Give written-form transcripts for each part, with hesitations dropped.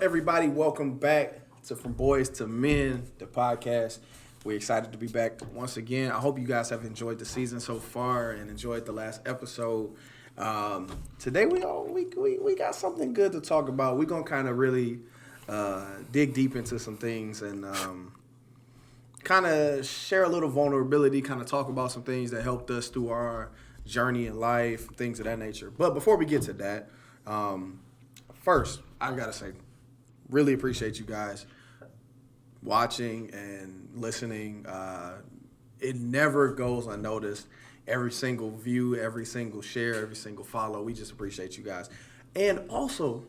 everybody? Welcome back to From Boys to Men, the podcast. We're excited to be back once again. I hope you guys have enjoyed the season so far and enjoyed the last episode. Today we got something good to talk about. We're gonna kind of really dig deep into some things and kind of share a little vulnerability. Kind of talk about some things that helped us through our journey in life, things of that nature. But before we get to that, first I gotta say, really appreciate you guys watching and listening. It never goes unnoticed. Every single view, every single share, every single follow. We just appreciate you guys. And also,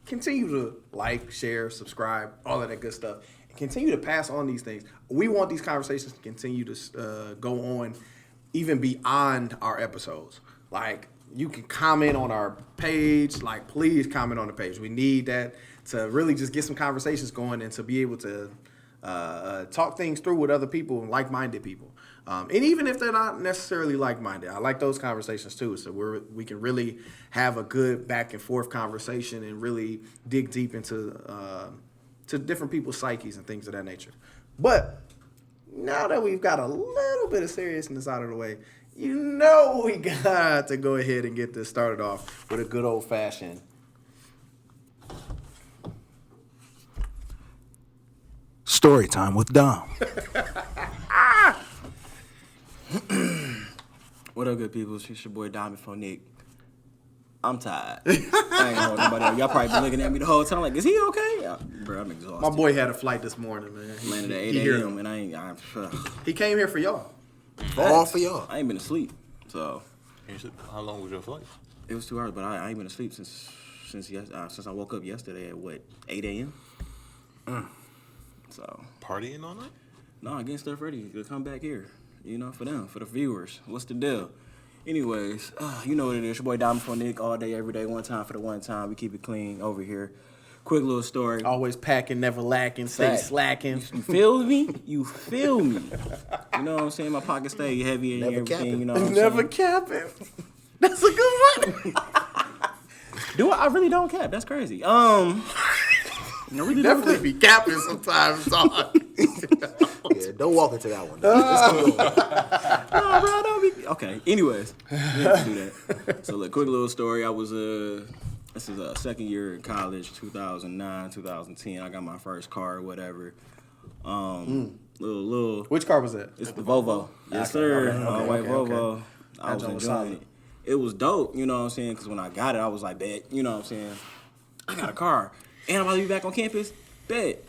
continue to like, share, subscribe, all of that good stuff. And continue to pass on these things. We want these conversations to continue to go on even beyond our episodes. Like, you can comment on our page. Like, please comment on the page. We need that to really just get some conversations going and to be able to talk things through with other people, like-minded people. And even if they're not necessarily like-minded, I like those conversations too. So we can really have a good back and forth conversation and really dig deep into to different people's psyches and things of that nature. But now that we've got a little bit of seriousness out of the way, you know we got to go ahead and get this started off with a good old-fashioned story time with Dom. What up, good people? It's your boy Dom before Nick. I'm tired. I ain't gonna hold nobody up. Y'all probably been looking at me the whole time like, is he okay? Yeah, bro, I'm exhausted. My boy had a flight this morning, man. He landed at 8 a.m. and he came here for y'all. All for y'all. I ain't been asleep, so. How long was your flight? It was 2 hours, but I ain't been asleep since I woke up yesterday at 8 a.m. So. Partying all night? No, getting stuff ready to come back here. You know, for them, for the viewers. What's the deal? Anyways, you know what it is. Your boy Diamond for Nick, all day, every day, one time for the one time. We keep it clean over here. Quick little story. Always packing, never lacking, stay slacking. You feel me? You feel me? You know what I'm saying? My pocket stay heavy and never everything. Capping. You know what I'm Never saying? capping. That's a good one. Do I really don't cap? That's crazy. I really Definitely be capping sometimes, dog. Yeah, don't walk into that one. No, bro, don't be. Okay. Anyways, we have to do that. So, look, quick little story. I was this is a second year in college, 2009, 2010. I got my first car, or whatever. Little. Which car was that? It's the Volvo. Yes, sir. White Volvo. I was enjoying it. It was dope. You know what I'm saying? Because when I got it, I was like, bet. You know what I'm saying? I got a car. And I'm about to be back on campus. Bet.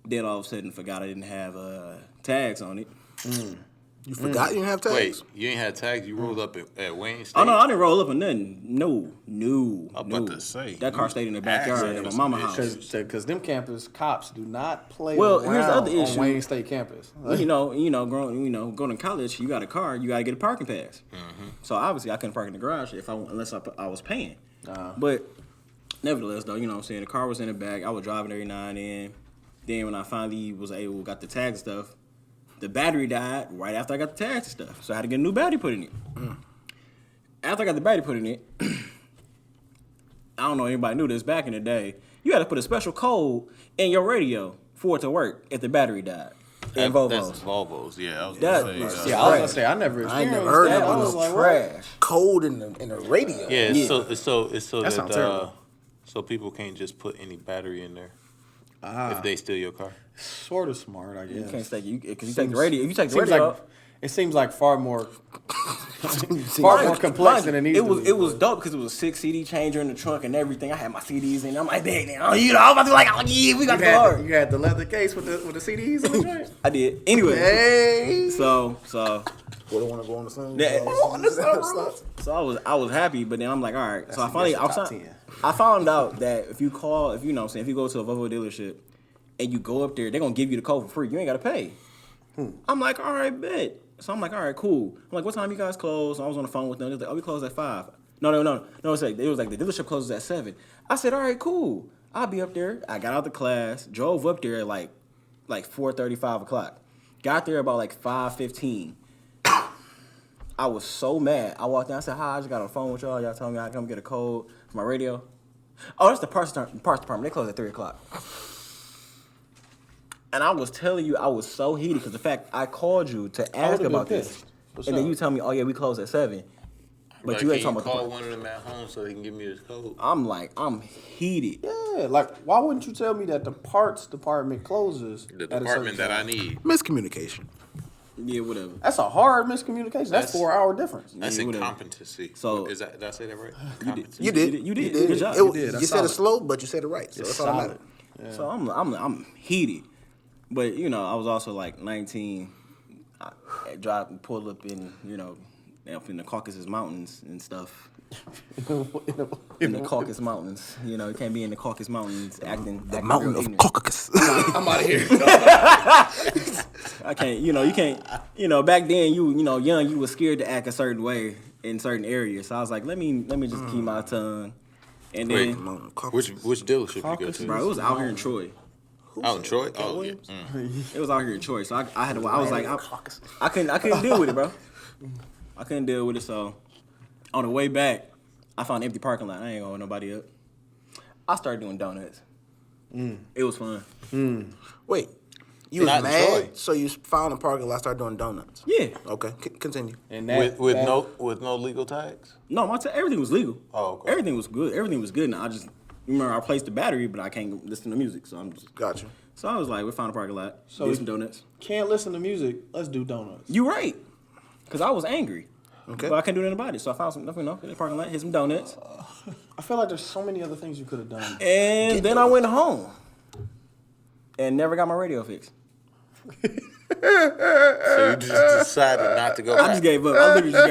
Then all of a sudden forgot I didn't have tags on it. You forgot you didn't have tags? Wait, you ain't had tags? You rolled up at Wayne State? Oh, no, I didn't roll up on nothing. No. I'm about to say. That car stayed in the backyard at my mama's house. Because them campus cops do not play Well, around here's the other issue. on Wayne State campus. Going to college, you got a car, you got to get a parking pass. So obviously I couldn't park in the garage unless I was paying. But nevertheless, though, you know what I'm saying, the car was in the back. I was driving every now and then. Then when I finally got the tag stuff, the battery died right after I got the tags and stuff. So I had to get a new battery put in it. After I got the battery put in it, I don't know if anybody knew this, back in the day, you had to put a special code in your radio for it to work if the battery died. In Volvos. That's Volvos, yeah. I was That going was to say. Yeah, I was going to say, I never experienced heard that. that. I was like, trash. Code in the radio. Yeah, Yeah. it's so That sounds that terrible. so people can't just put any battery in there if they steal your car. Sort of smart, I guess. You can't take because you take the radio. If you take the Seems radio, like, it seems like far more complex than it needs to be. It was dope because it was a 6 CD changer in the trunk and everything. I had my CDs in. I'm like, dang, I was about to be like, oh yeah, we got the car. You had the leather case with the CDs in the joint. I did. Anyway, Hey. so Would have want to go on the sun? So I was happy, but then I'm like, all right. So I That's finally your top 10. I found out that if you call, if you know what I'm saying, if you go to a Volvo dealership and you go up there, they're gonna give you the code for free. You ain't gotta pay. I'm like, all right, bet. So I'm like, all right, cool. I'm like, what time you guys close? I was on the phone with them. They was like, oh, we close at 5. No. It was like the dealership closes at 7. I said, all right, cool. I'll be up there. I got out the class, drove up there at like 4:30, 5 o'clock. Got there about like 5:15. I was so mad. I walked down. I said, hi, I just got on the phone with y'all. Y'all told me I come get a code for my radio. Oh, that's the parts department. They close at 3:00. And I was telling you, I was so heated because the fact I called you to ask about this, and then you tell me, "Oh yeah, we close at 7." But you ain't talking about call one of them at home so they can give me this code. I'm heated. Yeah, like why wouldn't you tell me that the parts department closes? The department that I need. Miscommunication. Yeah, whatever. That's a hard miscommunication. That's 4 hour difference. That's whatever. incompetency. So is that, did I say that right? Competency. You did. You did. Good job. You said it slow, but you said it right. So It's that's all that solid. matters. So I'm heated, but I was also like 19. I pulled up in up in the Caucasus Mountains and stuff. In the Caucasus Mountains, you can't be in the Caucasus Mountains acting. The mountain real of ignorant. Caucasus. I'm out of here. I can't. You can't. Back then, young, you was scared to act a certain way in certain areas. So I was like, let me just keep my tongue. And Wait, then, Mountain of Caucasus. which dealership you go to? bro, it was out here in Troy. Out in Troy? Cat Oh, yeah. Williams? It was out here in Troy, so I had to. I was like, I couldn't deal with it, bro. I couldn't deal with it. So on the way back, I found an empty parking lot. I ain't gonna hold nobody up. I started doing donuts. It was fun. Wait, you was Not in mad, Troy. so you found a parking lot, started doing donuts. Yeah. Okay, continue. And With no legal tags? No, everything was legal. Oh, okay. Everything was good. Everything was good. And I just remember I placed the battery, but I can't listen to music, so I'm just. Gotcha. So I was like, we found a parking lot. So Did some donuts. can't listen to music. Let's do donuts. You right. Cause I was angry. Okay. But I couldn't do nothing about it. So I found some, in the parking lot, hit some donuts. I feel like there's so many other things you could have done. And then I went home. And never got my radio fixed. So you just decided not to go I back. just gave up. I literally just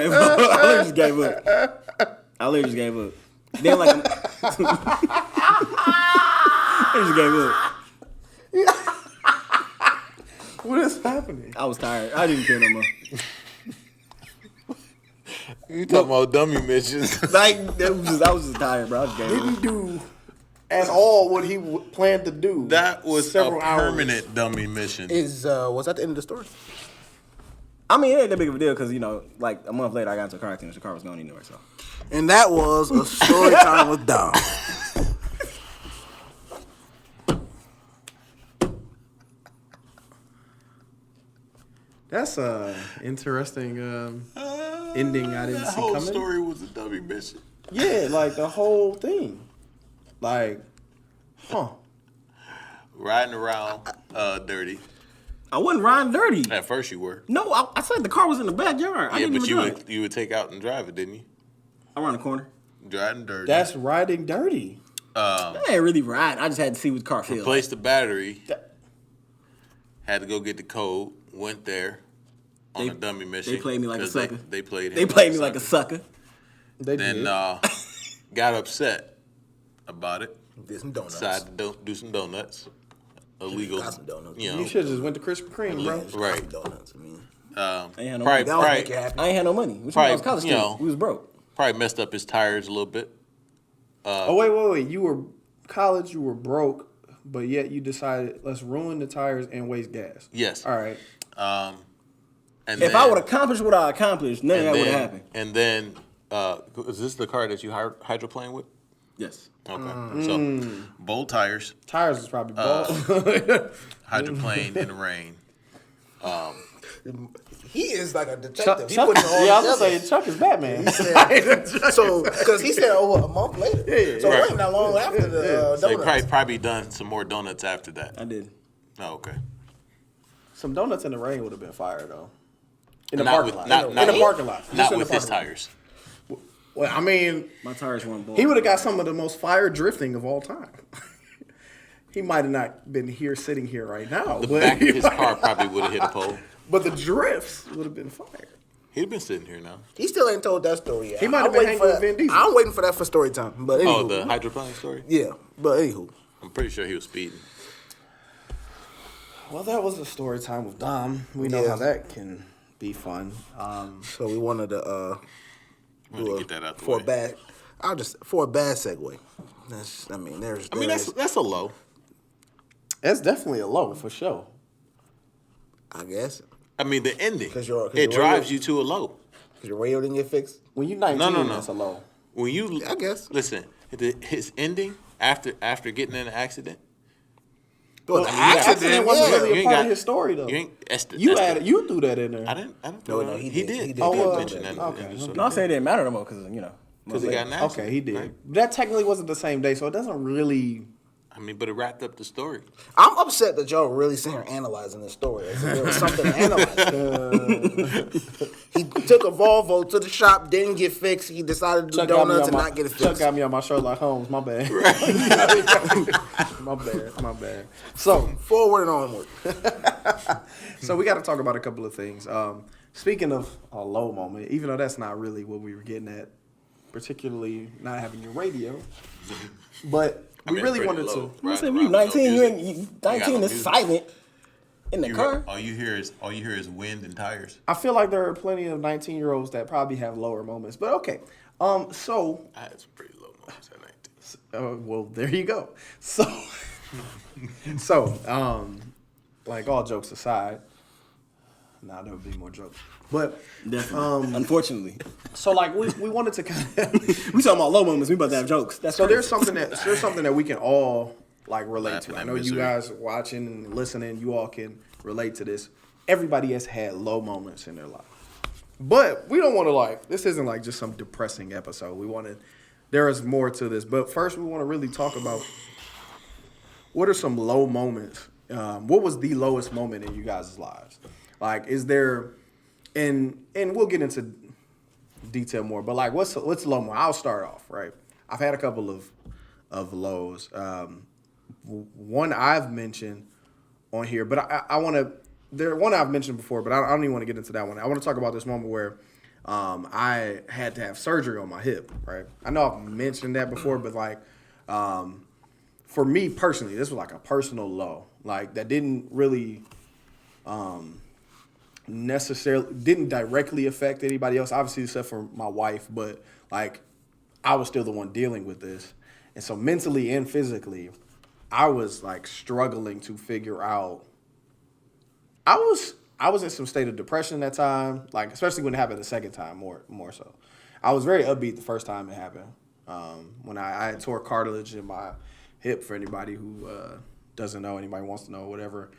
gave up. I literally just gave up. Then like I just gave up. What is happening? I was tired. I didn't care no more. You talking about dummy missions? Like I was just tired, bro. I just gave up. Didn't do at all what he planned to do. That was several a hours. permanent dummy mission. Was that the end of the story? I mean, it ain't that big of a deal because like a month later, I got into a car accident. The car was going anywhere. So And that was a story time with Dom. That's a interesting ending I didn't The see whole coming. story was a dummy mission. Yeah, like the whole thing. Like, Riding around dirty. I wasn't riding dirty. At first you were. No, I said the car was in the backyard. I Yeah, didn't but even drive. you would take out and drive it, didn't you? Around the corner. Driving dirty. That's riding dirty. I ain't really riding. I just had to see what the car feels. Replaced the battery. Had to go get the code. Went there on a dummy mission. They played me like a 'cause sucker. They played him They played me like a sucker. They Then did. got upset about it. Did some donuts. Decided to do some donuts. Illegal. Got some donuts. You know. You should have just went to Krispy Kreme, bro. Just got Right. some donuts. I mean, ain't had no Probably, money. that would make you happy. I ain't had no money. Which Probably, I was college you student. know. We was broke. probably messed up his tires a little bit. Oh, wait. You were college, you were broke, but yet you decided, let's ruin the tires and waste gas. Yes. All right. And If then, I would accomplish what I accomplished, none of and that would then- have happened. And then, is this the car that you hydroplane with? Yes. Okay. So, bold tires, Tires is probably bald. hydroplane in the rain. he is like a detective. He Chuck, put it all yeah, I was together. gonna say Chuck is Batman. He said, so, because he said a month later. So it Right. wasn't that long after the So, you donuts. probably done some more donuts after that. I did. Oh, okay. Some donuts in the rain would have been fire though. In the Not parking with- lot. not- in not the with- parking lot. Just Not in the with his parking lot. tires. Well, I mean, My tires weren't bald. he would have got some of the most fire drifting of all time. He might have not been here, sitting here right now. The but back of his car probably would have hit a pole. But the drifts would have been fire. He'd been sitting here now. He still ain't told that story yet. He might have I'm been waiting hanging for with Vin that. Diesel. I'm waiting for that for story time. But anywho. Oh, the hydroplane story? Yeah, but anywho. I'm pretty sure he was speeding. Well, that was a story time with Dom. We know Yeah. how that can be fun. So we wanted to Wanted to get that out the for way. a bad for a bad segue. That's That's a low. That's definitely a low for sure. I guess. I mean, the ending. 'Cause you're It drives you to a low. Because your radio didn't get fixed. When you're 19, No. that's a low. When you, I guess. Listen, his ending after getting in an accident. Well, The accident wasn't You really a ain't part got- of his story though. You threw that in there. I didn't. No, he he did. did. He did. He Oh, did mention that. okay. No, I say it didn't matter no more because Because he got an accident. Okay, he did. Right? That technically wasn't the same day, so it doesn't really. I mean, but it wrapped up the story. I'm upset that y'all really sitting here analyzing this story as if there was something to analyze. He took a Volvo to the shop, didn't get fixed. He decided to do donuts and not get it Chuck fixed. got me on my Sherlock Holmes. My bad. My bad. So, Forward and onward. so we got to talk about a couple of things. Speaking of a low moment, even though that's not really what we were getting at, particularly not having your radio, but we really pretty wanted low. to. I Right said, around you 19, no you music. ain't 19 no is music. silent in the car. All you hear is wind and tires. I feel like there are plenty of 19-year-olds that probably have lower moments, but okay. So, I had some pretty low moments at 19. well, there you go. Like all jokes aside, now there would be more jokes, but Definitely. Unfortunately. so like we wanted to kind of. We talking about low moments. We about to have jokes. That's So crazy. there's something that we can all like relate Laughing to. I at know misery. you guys watching and listening, you all can relate to this. Everybody has had low moments in their life. But we don't want to this isn't like just some depressing episode. There is more to this. But first we want to really talk about what are some low moments. What was the lowest moment in you guys' lives? Like, is there, and we'll get into detail more, but like what's low moment? I'll start off, right? I've had a couple of lows. One I've mentioned on here, but I want to. One I've mentioned before, but I don't even want to get into that one. I want to talk about this moment where I had to have surgery on my hip. Right? I know I've mentioned that before, but like for me personally, this was like a personal low. Like that didn't really necessarily didn't directly affect anybody else, obviously except for my wife. But like I was still the one dealing with this, and so mentally and physically, I was like struggling to figure out. I was in some state of depression that time, like especially when it happened the second time, more so. I was very upbeat the first time it happened. When I had tore cartilage in my hip, for anybody who doesn't know, anybody wants to know, whatever,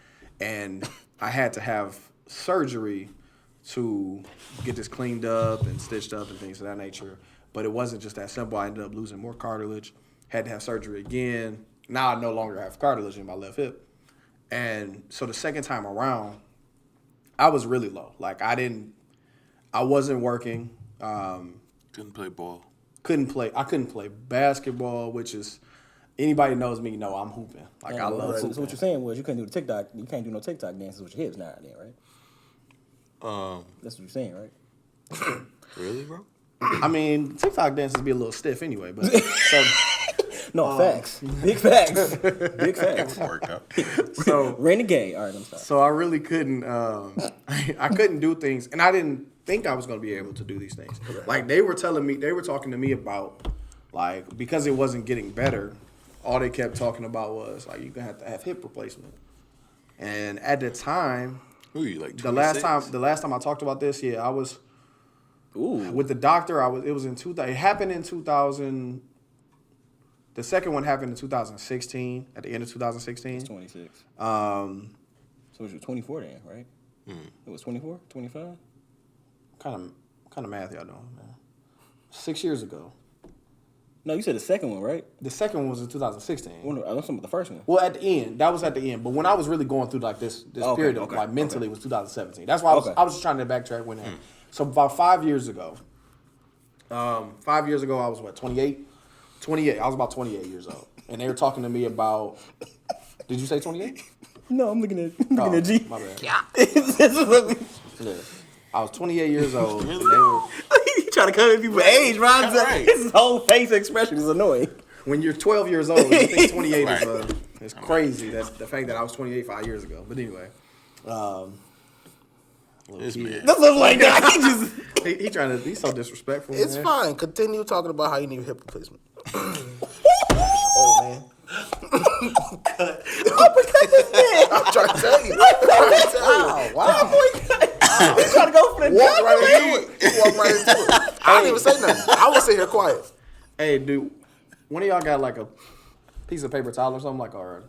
and I had to have surgery to get this cleaned up and stitched up and things of that nature. But it wasn't just that simple. I ended up losing more cartilage, had to have surgery again. Now I no longer have cartilage in my left hip. And so the second time around, I was really low. Like I wasn't working. Couldn't play ball. I couldn't play basketball, which is, anybody knows me know I'm hooping. Like I love hooping. So what you're saying was you couldn't do the TikTok. You can't do no TikTok dances with your hips now, then, right? That's what you're saying, right? Really, bro? I mean, TikTok dances be a little stiff anyway, but so No, facts. Big facts. Big facts. Workout. so Renegade. All right, I'm sorry. So I really couldn't. I couldn't do things, and I didn't think I was going to be able to do these things. Like they were talking to me about, like, because it wasn't getting better. All they kept talking about was like, you're gonna have to have hip replacement. And at the time, Who are you, like 26? the last time I talked about this, yeah, I was Ooh. with the doctor. It was in 2000. It happened in 2000. The second one happened in 2016, at the end of 2016. 26. Um, So it was 24 then, right? It was 24, 25? kind of math y'all doing, man. 6 years ago. No, you said the second one, right? The second one was in 2016. I was talking about the first one. Well, at the end, that was at the end. But when I was really going through like this Okay, period of okay, like mentally, okay. it was 2017. That's why Okay. I was just trying to backtrack when that. So about 5 years ago. 5 years ago, I was what, 28? 28. I was about 28 years old, and they were talking to me about. Did you say 28? No, I'm looking at G. My bad. Yeah. Yeah. I was 28 years old. And they were, He trying to come at people age, Ron. Right. His whole face expression is annoying. when you're 12 years old, you think 28 Right. is crazy. That's the fact that I was 28 5 years ago. But anyway, This man. That look like that. He just. he's so disrespectful. It's man. fine. Continue talking about how you need a hip replacement. Oh man. I'm trying to tell you. Wow. He's trying to go for the Walk right into it. Walk right into it. I didn't even say nothing. I was sitting here quiet. Hey, dude, one of y'all got like a piece of paper towel or something, like a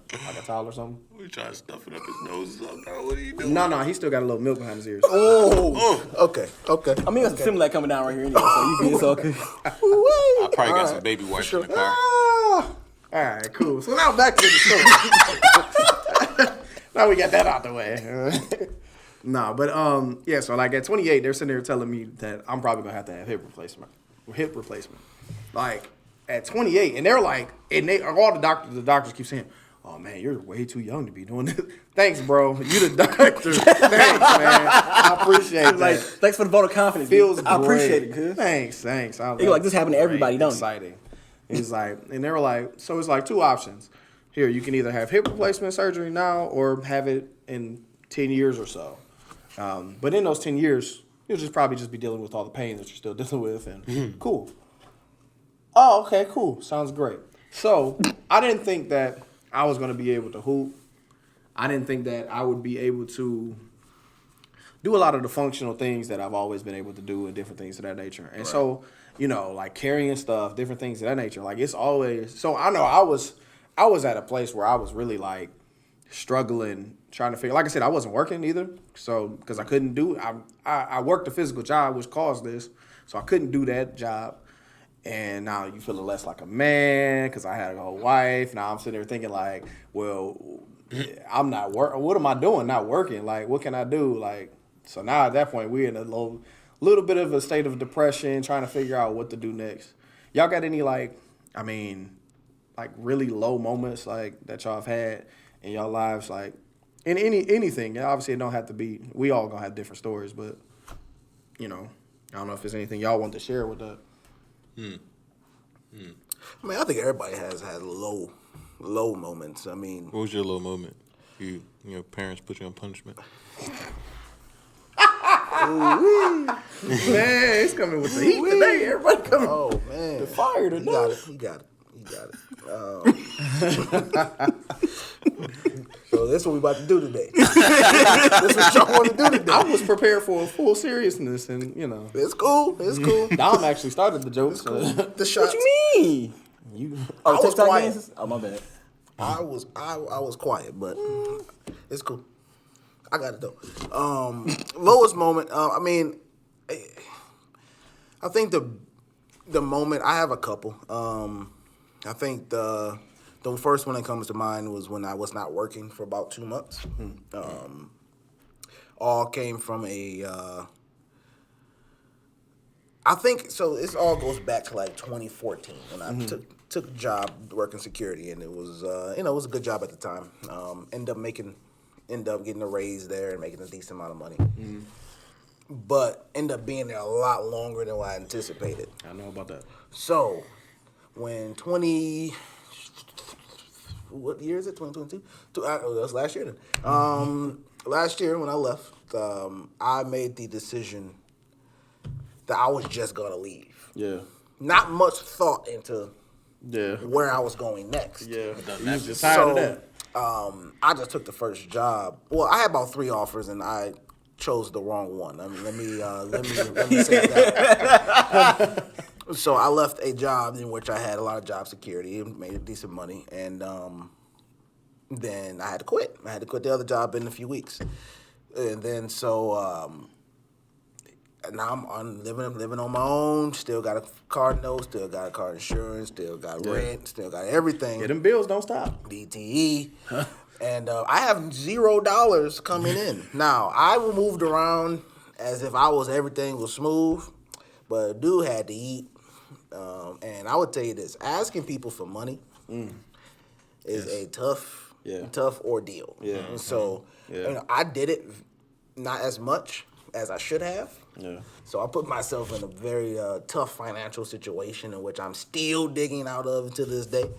towel or something? We trying to stuff it up his nose or something. What are you doing? No, he still got a little milk behind his ears. Okay. I mean, there's some Similac coming down right here anyway, so you it's all good. I probably got some baby wipes in the car. All right, cool. So now back to the story. Now we got that out the way. No, but yeah. So like at 28, they're sitting there telling me that I'm probably gonna have to have hip replacement. Like at 28, and they're like, and all the doctors keep saying, "Oh man, you're way too young to be doing this." Thanks, bro. You the doctor. Thanks, man. I appreciate that. Like, thanks for the vote of confidence. Feels I appreciate great. it, cuz. Thanks. You're like, this happened to everybody, don't it? Exciting. He's like, and they were like, so it's like two options. Here, you can either have hip replacement surgery now or have it in 10 years or so. But in those 10 years, you'll just probably just be dealing with all the pain that you're still dealing with, and cool. Oh, okay, cool. Sounds great. So I didn't think that I was going to be able to hoop. I didn't think that I would be able to do a lot of the functional things that I've always been able to do and different things of that nature. And so, you know, like carrying stuff, different things of that nature. Like it's always, so I know I was at a place where I was really like struggling, trying to figure, like I said, I wasn't working either. So, because I couldn't do, I worked a physical job, which caused this. So I couldn't do that job. And now you feeling less like a man because I had a wife. Now I'm sitting there thinking like, well, I'm not working. What am I doing? Not working. Like, what can I do? Like, so now at that point, we're in a little bit of a state of depression, trying to figure out what to do next. Y'all got any like really low moments like that y'all have had in y'all lives, like in anything? Obviously, it don't have to be. We all gonna have different stories, but you know, I don't know if there's anything y'all want to share with that. I mean, I think everybody has had low moments. I mean, What was your low moment? Your parents put you on punishment? Man, it's coming with the heat today. Everybody coming. oh man, The fire today. You got it. So this is what we about to do today. This is what y'all want to do today. I was prepared for a full seriousness, and you know, It's cool. Dom actually started the jokes. The shots. What you mean? I was TikTok quiet. dances? Oh, my bad. I was quiet, but it's cool. I got it though. Lowest moment. I mean, I think the moment, I have a couple. I think the first one that comes to mind was when I was not working for about 2 months. All came from I think so. This all goes back to like 2014 when I took a job working security, and it was it was a good job at the time. Ended up getting a raise there and making a decent amount of money. But ended up being there a lot longer than what I anticipated. I know about that. So, when what year is it? 2022? That was last year then. Last year when I left, I made the decision that I was just gonna leave. Yeah. Not much thought into Yeah. where I was going next. Yeah. Done You that was just tired of that. I just took the first job. Well, I had about 3 offers, and I chose the wrong one. I mean, let me say that. So I left a job in which I had a lot of job security and made decent money, and then I had to quit. I had to quit the other job in a few weeks, and then now I'm living on my own. Still got a car note. Still got a car insurance. Still got rent. Still got everything. Yeah, them bills don't stop. DTE. And I have $0 coming in. Now, I moved around as if everything was smooth, but dude had to eat. And I would tell you this, asking people for money is a tough ordeal. Yeah. And so, I did it not as much as I should have. Yeah. So I put myself in a very tough financial situation in which I'm still digging out of to this day.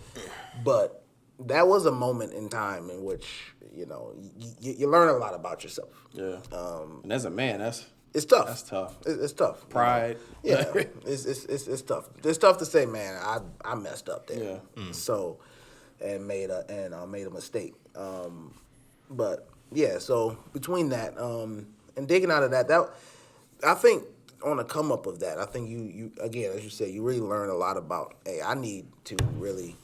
But that was a moment in time in which, you learn a lot about yourself. Yeah. And as a man, It's tough. That's tough. It's tough. Pride. Yeah, it's tough. It's tough to say, man, I messed up there. Yeah. So, and made a mistake. But yeah, so between that and digging out of that I think on the come up of that, I think you again, as you said, you really learn a lot about. Hey, I need to really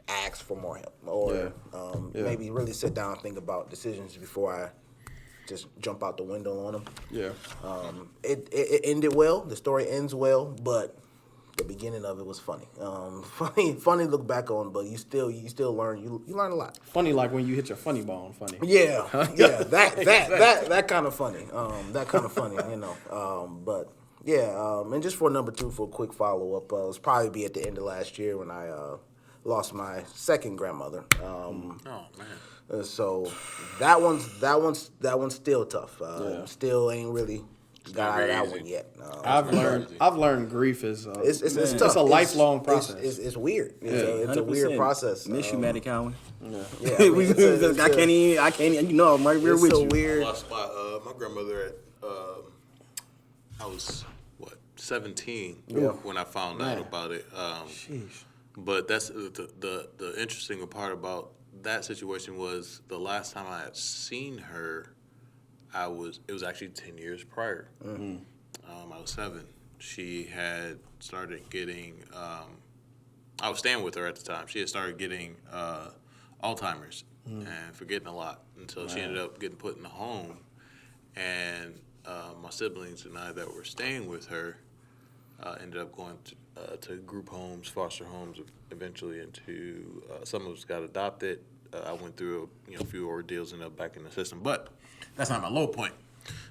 ask for more help, or maybe really sit down and think about decisions before I just jump out the window on them. Yeah. It ended well. The story ends well, but the beginning of it was funny. Funny to look back on, but you still learn. You learn a lot. Funny like when you hit your funny bone. Funny. Yeah, that kind of funny. That kind of funny, but yeah, and just for number 2, for a quick follow up, it was probably be at the end of last year when I lost my second grandmother. Oh man. So that one's still tough. Still ain't really got out of that easy. one yet. I've learned grief is It's tough. It's a lifelong process. It's weird. It's a weird process. Miss you, Matty Cowan. Yeah, I can't even. You know, I'm right here it's with so you. weird. I lost my grandmother at I was 17 when I found out about it. Sheesh. But that's the interesting part about that situation was the last time I had seen her, it was actually 10 years prior. I was 7. She had started getting I was staying with her at the time. She had started getting Alzheimer's and forgetting a lot until she ended up getting put in the home. And my siblings and I that were staying with her ended up going to group homes, foster homes, eventually into some of us got adopted. I went through a few ordeals and ended up back in the system, but that's not my low point.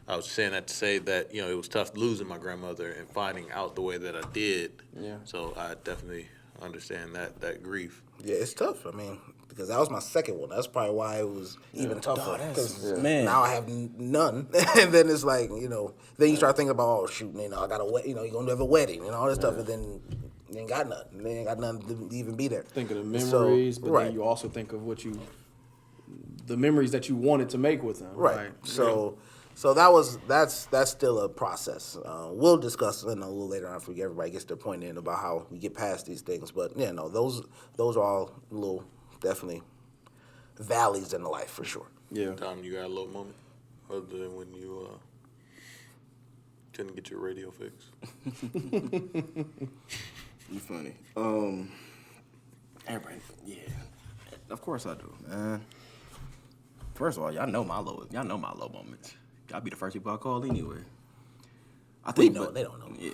I was saying that to say that it was tough losing my grandmother and finding out the way that I did. Yeah. So I definitely understand that grief. Yeah, it's tough. I mean, because that was my second one. That's probably why it was even tougher. Because now I have none, and then it's like then you start thinking about shoot, I got a you're gonna have a wedding and all this stuff, and then you ain't got nothing. They ain't got nothing to even be there. Think of the memories, but then you also think of the memories that you wanted to make with them. Right. So that's still a process. We'll discuss a little later on if everybody gets their point in about how we get past these things. But those are all little definitely valleys in the life for sure. Yeah. Tom, you got a low moment other than when you couldn't get your radio fixed? You funny. Everybody, yeah. Of course I do, man. First of all, y'all know my low moments. Y'all be the first people I call anyway. I think they don't know. Yeah,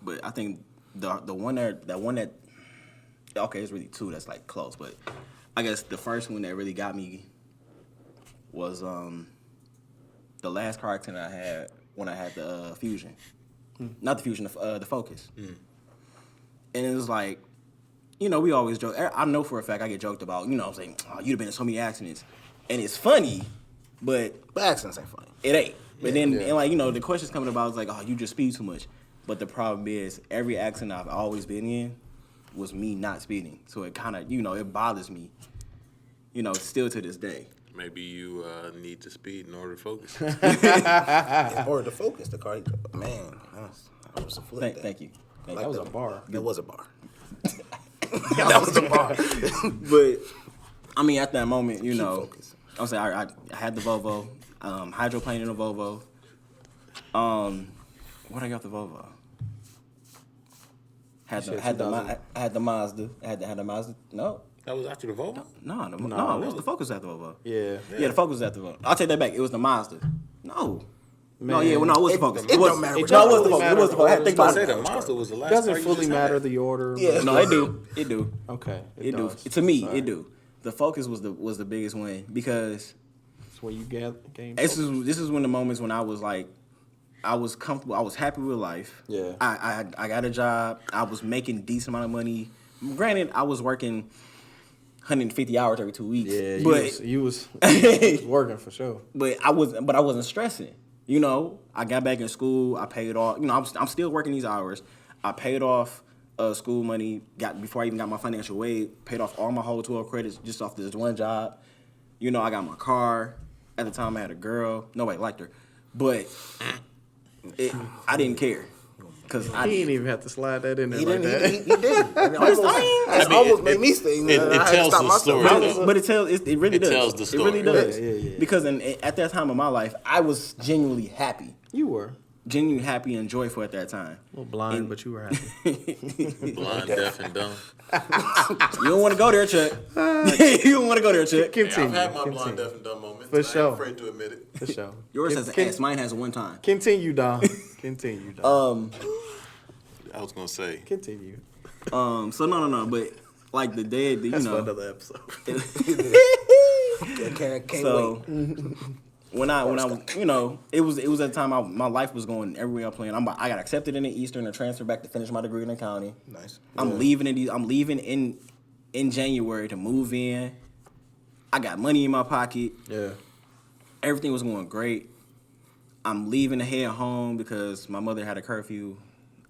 but I think the one that okay, it's really 2 that's like close, but I guess the first one that really got me was the last car accident I had when I had the Fusion, not the Fusion, the Focus, and it was like, we always joke. I know for a fact I get joked about. I'm saying, oh, you'd have been in so many accidents, and it's funny, but accidents ain't funny. it ain't. But then, and the questions coming about is like, oh, you just speed too much. But the problem is, every accident I've always been in was me not speeding. So it kind of, it bothers me, still to this day. Maybe you need to speed in order to focus. In order to focus, the car, man, that was a flip. Thank you. That was a bar. That was a bar. That was a bar. But, I mean, at that moment, focus. I'm saying I had the Volvo, hydroplane in the Volvo. What I got the Volvo? Had the Mazda. Had the Mazda. No. That was after the Volvo? No, it was the Focus at the Volvo. Yeah. Yeah, the Focus was at the Volvo. I'll take that back. It was the Mazda. No. No, it was the Focus. It don't matter. It was the Focus. It was the Focus. I had to think I about say it. the Mazda was the last Doesn't car you fully just matter had. the order. Yeah. No, it do. It do. Okay. It do. does. To me, Sorry. it do. The Focus was the biggest win because That's where you gain. this is when the moments when I was like, I was comfortable. I was happy with life. Yeah. I got a job. I was making a decent amount of money. Granted, I was working 150 hours every 2 weeks. Yeah, but you was working for sure. But I wasn't stressing. I got back in school. I paid off. I'm still working these hours. I paid off school money. Before I even got my financial aid. Paid off all my whole 12 credits just off this one job. I got my car. At the time, I had a girl. Nobody liked her, but I didn't care because I He didn't even have to slide that in there He like didn't. that. He didn't. It almost made me sting. It I had to tells stop the myself. story. But it really does. tells the It really story. does. Yeah. Because at that time of my life, I was genuinely happy. You were. genuinely happy and joyful at that time. A little blind, but you were happy. Blind, deaf, and dumb. You don't want to go there, Chuck. You don't want to go there, Chuck. Continue. I've had my continue. blind, deaf, and dumb moments. For I sure. ain't afraid to admit it. For sure. Yours has an S. Mine has a one time. Continue, Dom. Continue, Dom. I was gonna say. Continue. So no, but like the day, That's for another episode. Can't So wait. when I it was at the time my life was going everywhere I'm playing. I got accepted in the Eastern and transferred back to finish my degree in accounting. Nice. I'm leaving in January to move in. I got money in my pocket. Yeah. Everything was going great. I'm leaving to head home because my mother had a curfew,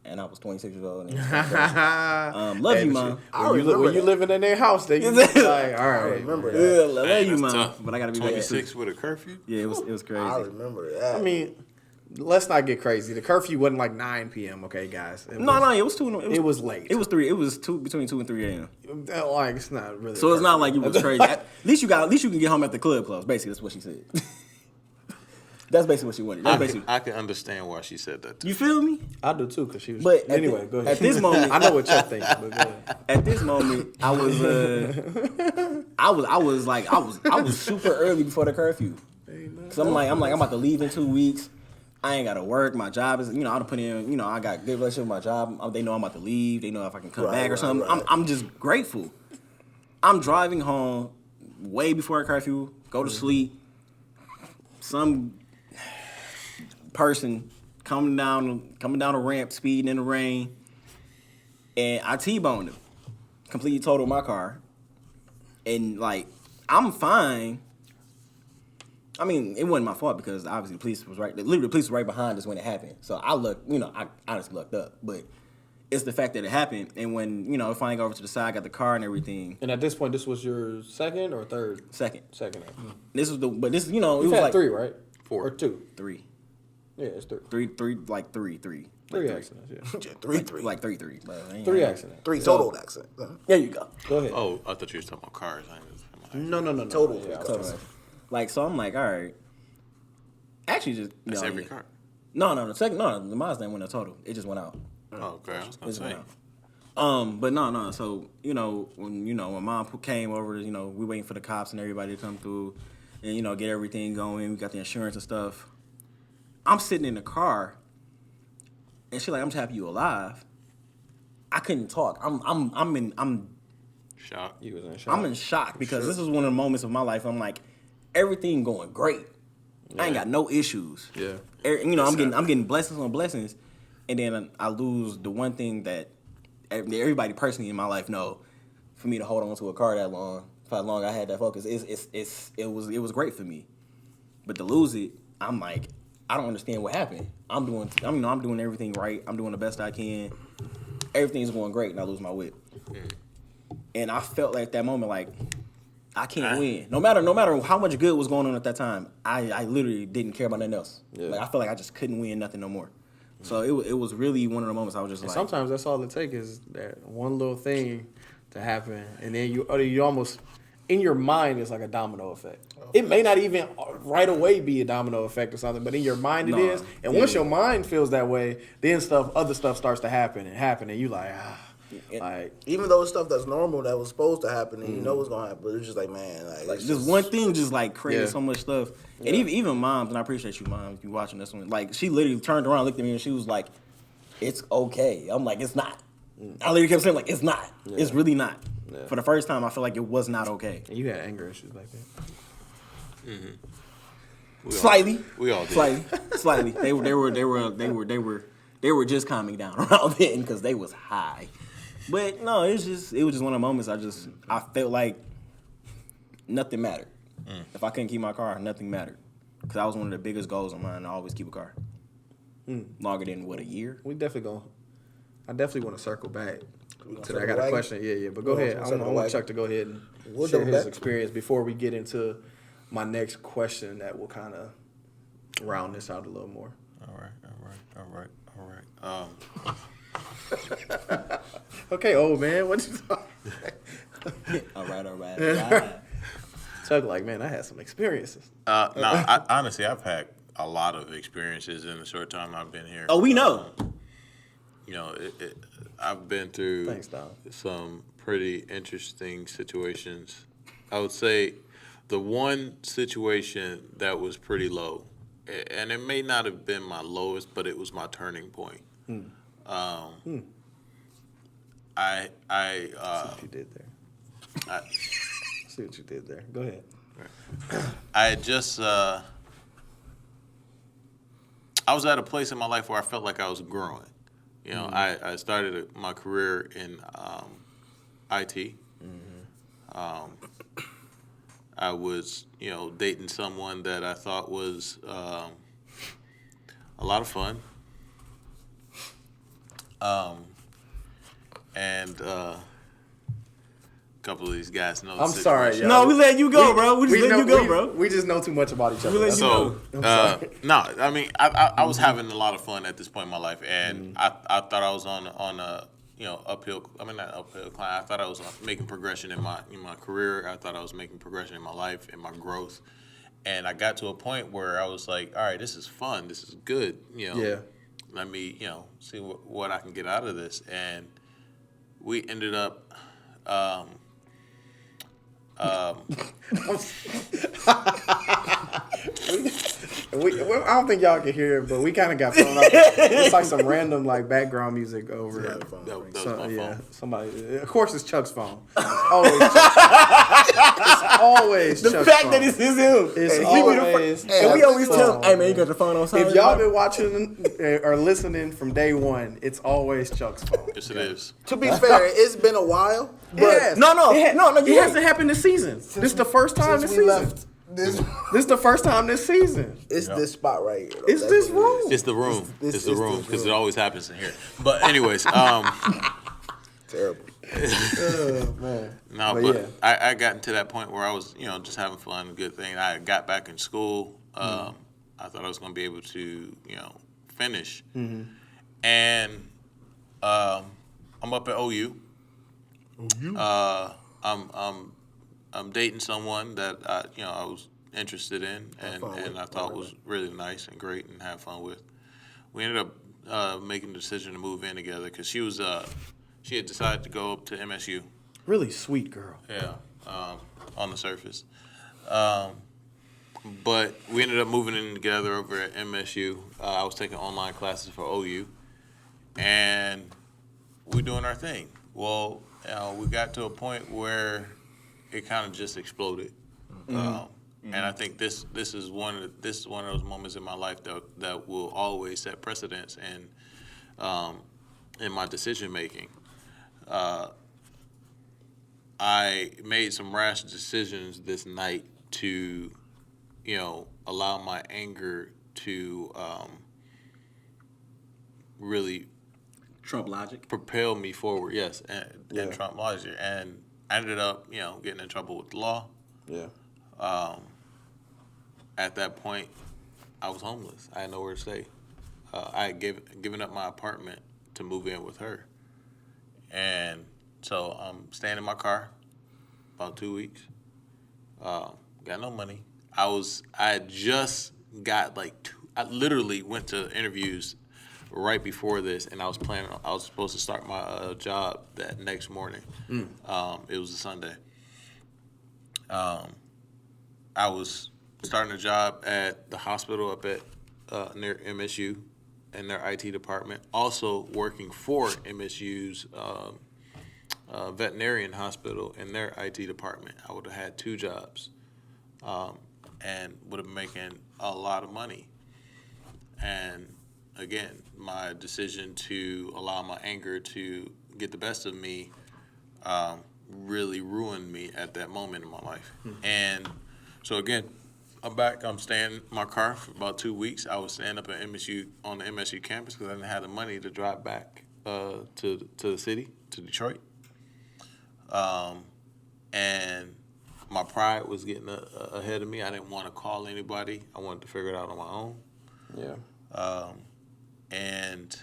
and I was 26 years old. And love you, Mom. When you living in their house, they you like, all right. I remember that. Yeah, love Dang, you, that's Mom. tough. But I gotta be back at 26 with a curfew? Yeah, it was crazy. I remember that. I mean, let's not get crazy. The curfew wasn't like 9 p.m., okay, guys? It No, it was 2. It was late. It was 3. It was 2 between 2 and 3 a.m. Like, it's not really. So it's not like it was crazy. At least you can get home after the club closed. Basically, that's what she said. That's basically what she wanted. That's basically. I can understand why she said that. You feel me? I do too, because she was. But anyway, go ahead. at this moment, I know what you're thinking, but go ahead. At this moment, I was super early before the curfew. So I'm about to leave in 2 weeks. I ain't gotta work. My job is, I'll put in, I got good relationship with my job. They know I'm about to leave. They know if I can come back or something. Right. I'm just grateful. I'm driving home way before curfew. Go to sleep. Some person coming down a ramp, speeding in the rain, and I T-boned him. Completely totaled my car. And I'm fine. I mean, it wasn't my fault because obviously the police was right. Literally, the police was right behind us when it happened. So I honestly lucked up. But it's the fact that it happened, and when I finally got over to the side, got the car and everything. And at this point, this was your second or third? Second. Second. This was it was You've had like 3, right? 4 or 2. 3. Yeah, it's 3. Three. 3 accidents. Yeah. 3-3. Like 3. But I ain't 3 had- accidents. 3 total accidents. There you go. Go ahead. Oh, I thought you were talking about cars. No. Total. Yeah, Totally. So I'm like, all right. Actually, just That's every car. No, the Mazda went a total. It just went out. Oh, okay. I was It gonna just went say. out. But no. So when Mom came over, we waiting for the cops and everybody to come through, and get everything going. We got the insurance and stuff. I'm sitting in the car, and she's like, "I'm just happy you alive." I couldn't talk. I'm Shock. You was in shock. I'm in shock because this is one of the moments of my life. I'm like, everything going great. I ain't got no issues. Yeah. I'm getting blessings on blessings, and then I lose the one thing that everybody personally in my life know. For me to hold on to a car that long, for how long I had that focus, it was great for me. But to lose it, I'm like, I don't understand what happened. I'm doing everything right. I'm doing the best I can. Everything's going great, and I lose my whip. And I felt like that moment, like, I can't win. No matter how much good was going on at that time, I literally didn't care about nothing else. Yeah. Like, I felt like I just couldn't win nothing no more. So it was really one of the moments I was just like. Sometimes that's all it takes is that one little thing to happen, and then you almost in your mind it's like a domino effect. It may not even right away be a domino effect or something, but in your mind it is. And once your mind feels that way, then other stuff starts to happen, and you like like Even though it's stuff that's normal that was supposed to happen, and you know what's gonna happen, but it's just like, man, like it's Just one thing just like created Yeah. so much stuff. And even moms, and I appreciate you, Mom, if you watching this one. Like, she literally turned around, looked at me, and she was like, "It's okay." I'm like, "It's not." I literally kept saying, like, "It's not. It's really not." Yeah. For the first time, I feel like it was not okay. and you had anger issues like that. Slightly. We all did. Slightly. They were just calming down around then because they was high. But no, it was just one of the moments I felt like nothing mattered. If I couldn't keep my car, nothing mattered. Because that was one of the biggest goals of mine, to always keep a car. Longer than, a year? I definitely want to circle back to that. I circle got a back? question. Yeah, but go ahead. I want Chuck to go ahead and We'll share double his back. experience before we get into my next question that will kind of round this out a little more. All right. Okay, old man, what you talking? All right. Chuck, like, man, I had some experiences. No, honestly, I've had a lot of experiences in the short time I've been here. Oh, we know. You know, I've been through Thanks, Dom. some pretty interesting situations. I would say the one situation that was pretty low, and it may not have been my lowest, but it was my turning point. I See what you did there. I See what you did there. Go ahead. I had just I was at a place in my life where I felt like I was growing. You know, I started my career in IT. I was, dating someone that I thought was a lot of fun. And a couple of these guys know the I'm sorry, situation. y'all. No, we let you go, bro. We just let you go, bro. We just know too much about each other. We let That's you all. go. So, no, I mean, I was having a lot of fun at this point in my life, and I thought I was on a uphill. I mean, not uphill climb. I thought I was making progression in my career. I thought I was making progression in my life, in my growth, and I got to a point where I was like, all right, this is fun. This is good. Yeah. Let me see what I can get out of this, and we ended up. I don't think y'all can hear it, but we kind of got thrown off. It's like some random background music over it. That was So, my yeah, phone. somebody. Of course, it's Chuck's phone. It's always The Chuck's fact phone. that it's him. It's And always. and we always tell him, hey, man, you got your phone on silent. If y'all been watching or listening from day one, it's always Chuck's phone. Yes, it is. To be fair, it's been a while. But Yes. No, It you hasn't happened this season. This is the first time this since we season. left this, This is the first time this season. it's this spot right here. though. It's That's this what it is. room. It's the room. It's It's the this room because it room. always happens in here. But anyways, Terrible. Oh, man. no, But but yeah. I got into that point where I was, just having fun, a good thing. I got back in school. I thought I was going to be able to, finish. And I'm up at OU. I'm dating someone that I was interested in and I thought was really nice and great and have fun with. We ended up making the decision to move in together because she had decided to go up to MSU. Really sweet girl. Yeah, on the surface. But we ended up moving in together over at MSU. I was taking online classes for OU, and we're doing our thing. Well, we got to a point where it kind of just exploded, and I think this is one of those moments in my life that will always set precedence in my decision making. I made some rash decisions this night to, allow my anger to really Trump logic. propel me forward. Yes, and Trump logic, and I ended up, getting in trouble with the law. Yeah. At that point, I was homeless. I had nowhere to stay. I had given up my apartment to move in with her, and so I'm staying in my car about 2 weeks. Got no money. I had just got I literally went to interviews right before this, and I was supposed to start my job that next morning. It was a Sunday. I was starting a job at the hospital up at near MSU in their IT department. Also working for MSU's veterinarian hospital in their IT department. I would have had 2 jobs, and would have been making a lot of money. And again, my decision to allow my anger to get the best of me really ruined me at that moment in my life. And so again, I'm back. I'm staying in my car for about 2 weeks. I was staying up at MSU on the MSU campus because I didn't have the money to drive back to the city, to Detroit. And my pride was getting ahead of me. I didn't want to call anybody. I wanted to figure it out on my own. Yeah. And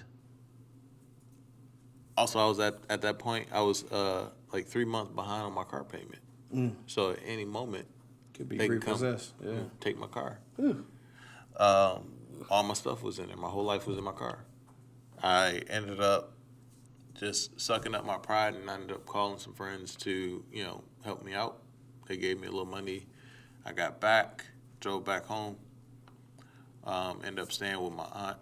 also, I was at that point, I was 3 months behind on my car payment. So at any moment, Could be they can come repossessed. Yeah. take my car. All my stuff was in there. My whole life was in my car. I ended up just sucking up my pride, and I ended up calling some friends to, help me out. They gave me a little money. I got back, drove back home, ended up staying with my aunt.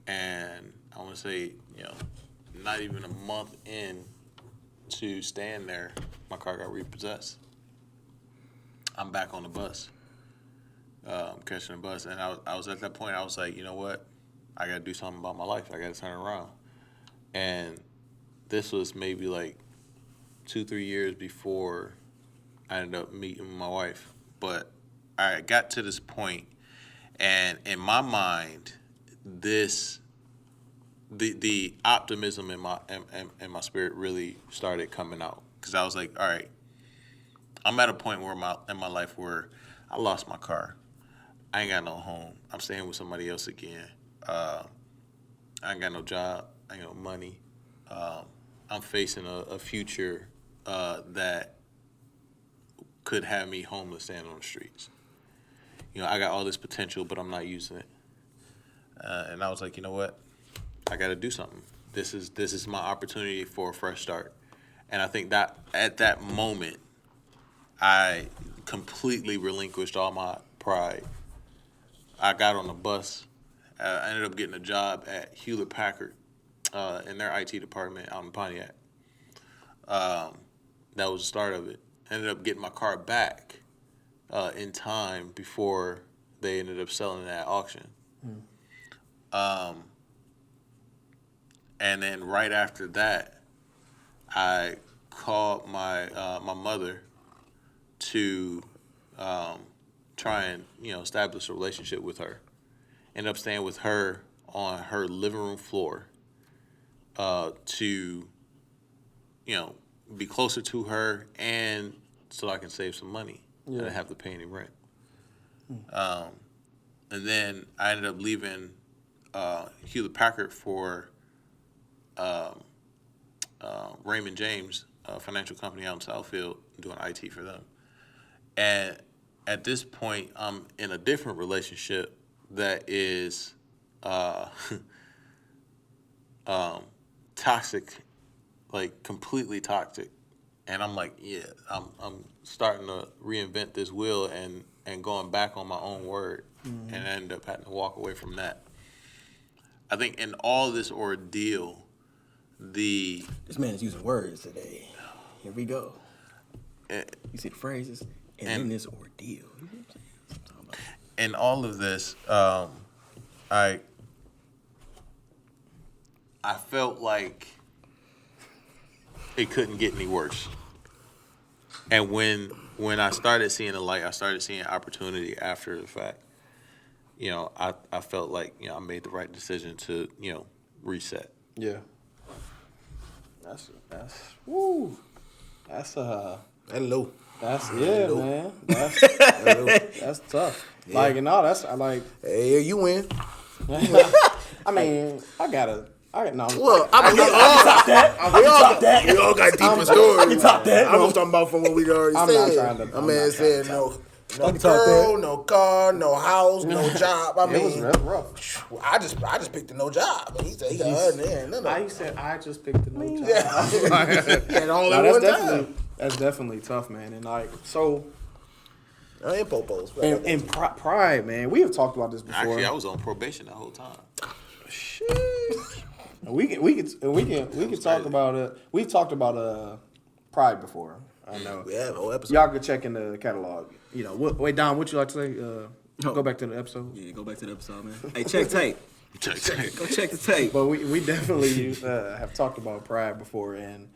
And I want to say, not even a month in to staying there, my car got repossessed. I'm back on the bus, catching the bus. And I was at that point, I was like, you know what? I got to do something about my life. I got to turn around. And this was maybe like 2-3 years before I ended up meeting my wife. But I got to this point, and in my mind, the optimism in my spirit really started coming out, because I was like, all right, I'm at a point in my life where I lost my car. I ain't got no home. I'm staying with somebody else again. I ain't got no job. I ain't got no money. I'm facing a future that could have me homeless, standing on the streets. I got all this potential, but I'm not using it. And I was like, you know what? I got to do something. This is my opportunity for a fresh start. And I think that at that moment, I completely relinquished all my pride. I got on the bus. I ended up getting a job at Hewlett Packard in their IT department out in Pontiac. That was the start of it. Ended up getting my car back in time before they ended up selling it at auction. And then right after that, I called my mother to try and establish a relationship with her. Ended up staying with her on her living room floor to be closer to her, and so I can save some money and I have to pay any rent. And then I ended up leaving Hewlett Packard for Raymond James, a financial company out in Southfield, doing IT for them. And at this point, I'm in a different relationship that is toxic, like completely toxic. And I'm like, I'm starting to reinvent this wheel and going back on my own word. Mm-hmm. And I ended up having to walk away from that. I think in all this ordeal, this man is using words today. Here we go. You see the phrases, and in this ordeal. In all of this, I felt like it couldn't get any worse. And when I started seeing the light, I started seeing opportunity after the fact. I felt like I made the right decision to reset. Yeah. That's woo. That's Hello. That's man. That's tough. Yeah. Like that's like. Hey, you win. I mean, I got no. Well, we all got deeper stories. I can top that. I'm just talking about from what we already said. I'm not trying to. My man said no girl, no car, no house, no job. I mean, it was rough. I just picked a no job. He said he got her there. He said I just picked a no job. That's definitely tough, man. And so. And popos. And pride, man. We have talked about this before. Actually, I was on probation the whole time. Shit. We can talk about it. We've talked about pride before. I know. We have a whole episode. Y'all can check in the catalog. Wait, Don, what you like to say? Go back to the episode. Yeah, go back to the episode, man. Hey, check tape. Check tape. Go check the tape. But we definitely have talked about pride before, and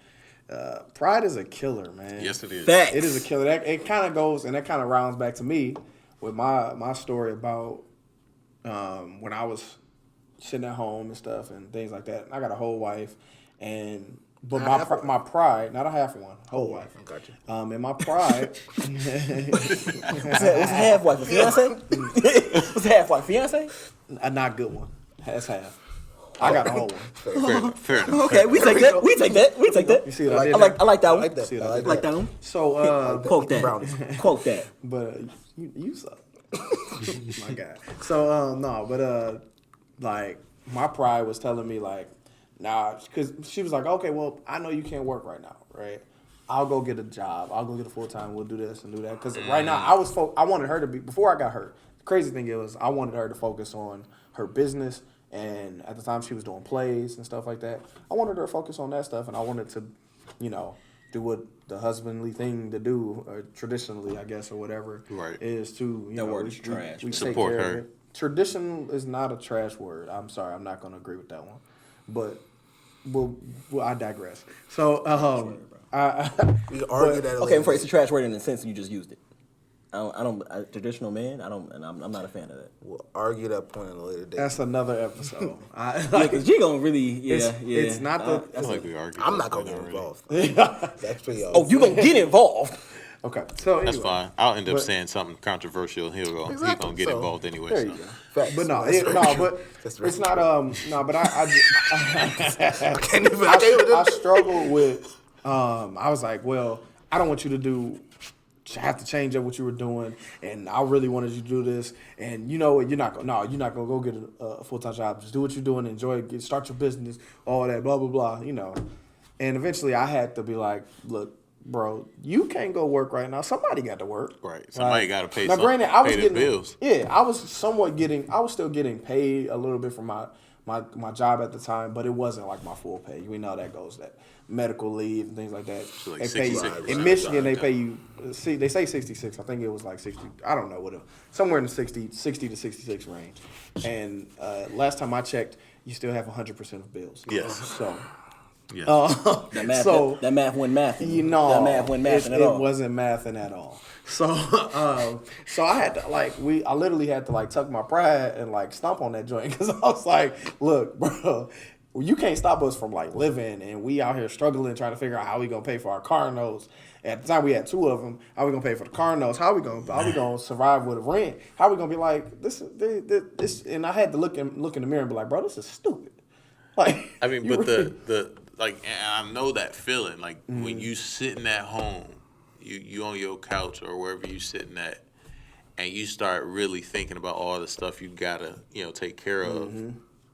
pride is a killer, man. Yes, it is. Facts. It is a killer. It kind of goes, and that kind of rounds back to me with my story about when I was sitting at home and stuff and things like that. I got a whole wife, but my pride, not a half one, whole wife. Gotcha. And my pride. What's a half wife? A fiance? What's a half wife? Fiance? A not good one. That's half. I got a whole one. Fair enough. Okay, we take that. We take that. You see what I like that one. See what I like that one. So Quote that. Quote that. But you suck. My God. So no, but like my pride was telling me like, nah, because she was like, okay, well, I know you can't work right now, right? I'll go get a job. I'll go get a full time. We'll do this and do that. Because right now, I wanted her to be before I got hurt. The crazy thing is, I wanted her to focus on her business, and at the time she was doing plays and stuff like that. I wanted her to focus on that stuff, and I wanted to, do what the husbandly thing to do, or traditionally, I guess, or whatever, Right. is to That word is trash. We take Support care her. of it. Tradition is not a trash word. I'm sorry, I'm not going to agree with that one, but I digress. So We can argue that. Okay, before it's a trash word in the sense you just used it. Traditional man. And I'm not a fan of that. We'll argue that point in a later date. that's another episode. Because G gonna really, it's not the. I feel like we argued. I'm that not gonna point get already. involved. That's pretty Oh, you gonna get involved? Okay, so anyway, That's fine. I'll end up but- saying something controversial. He's Exactly. gonna get So, involved anyway. There So. you go. Facts. But no, That's right. but That's it's right. not but I can't even. I can't even. I struggled with. I was like, well, I don't want you to have to change up what you were doing, and I really wanted you to do this, and you know what? You're not gonna go get a full time job. Just do what you're doing, enjoy it, start your business, all that, blah blah blah. And eventually I had to be like, look, bro, you can't go work right now. Somebody got to work. Right. Somebody gotta pay Now, some- granted, I was pay the getting bills. Yeah, I was still getting paid a little bit from my job at the time, but it wasn't like my full pay. We know that goes that medical leave and things like that. So like They pay you 66%. in Michigan. They pay you. See, they say 66. I think it was like 60. I don't know what somewhere in the 60 to 66 range. And last time I checked, you still have 100% of bills. Yes. So. Yes. That math, So- that math wasn't mathing. You know, that math wasn't mathing at all. It wasn't mathing at all. So, so I had to I literally had to tuck my pride and stomp on that joint because I was like, look, bro, you can't stop us from living, and we out here struggling trying to figure out how we gonna pay for our car notes. At the time, we had two of them. How we gonna pay for the car notes? How we gonna survive with a rent? How we gonna be like this? And I had to look in the mirror and be like, bro, this is stupid. I mean, you but really- and I know that feeling. When you sitting at home, you on your couch or wherever you sitting at, and you start really thinking about all the stuff you gotta take care of,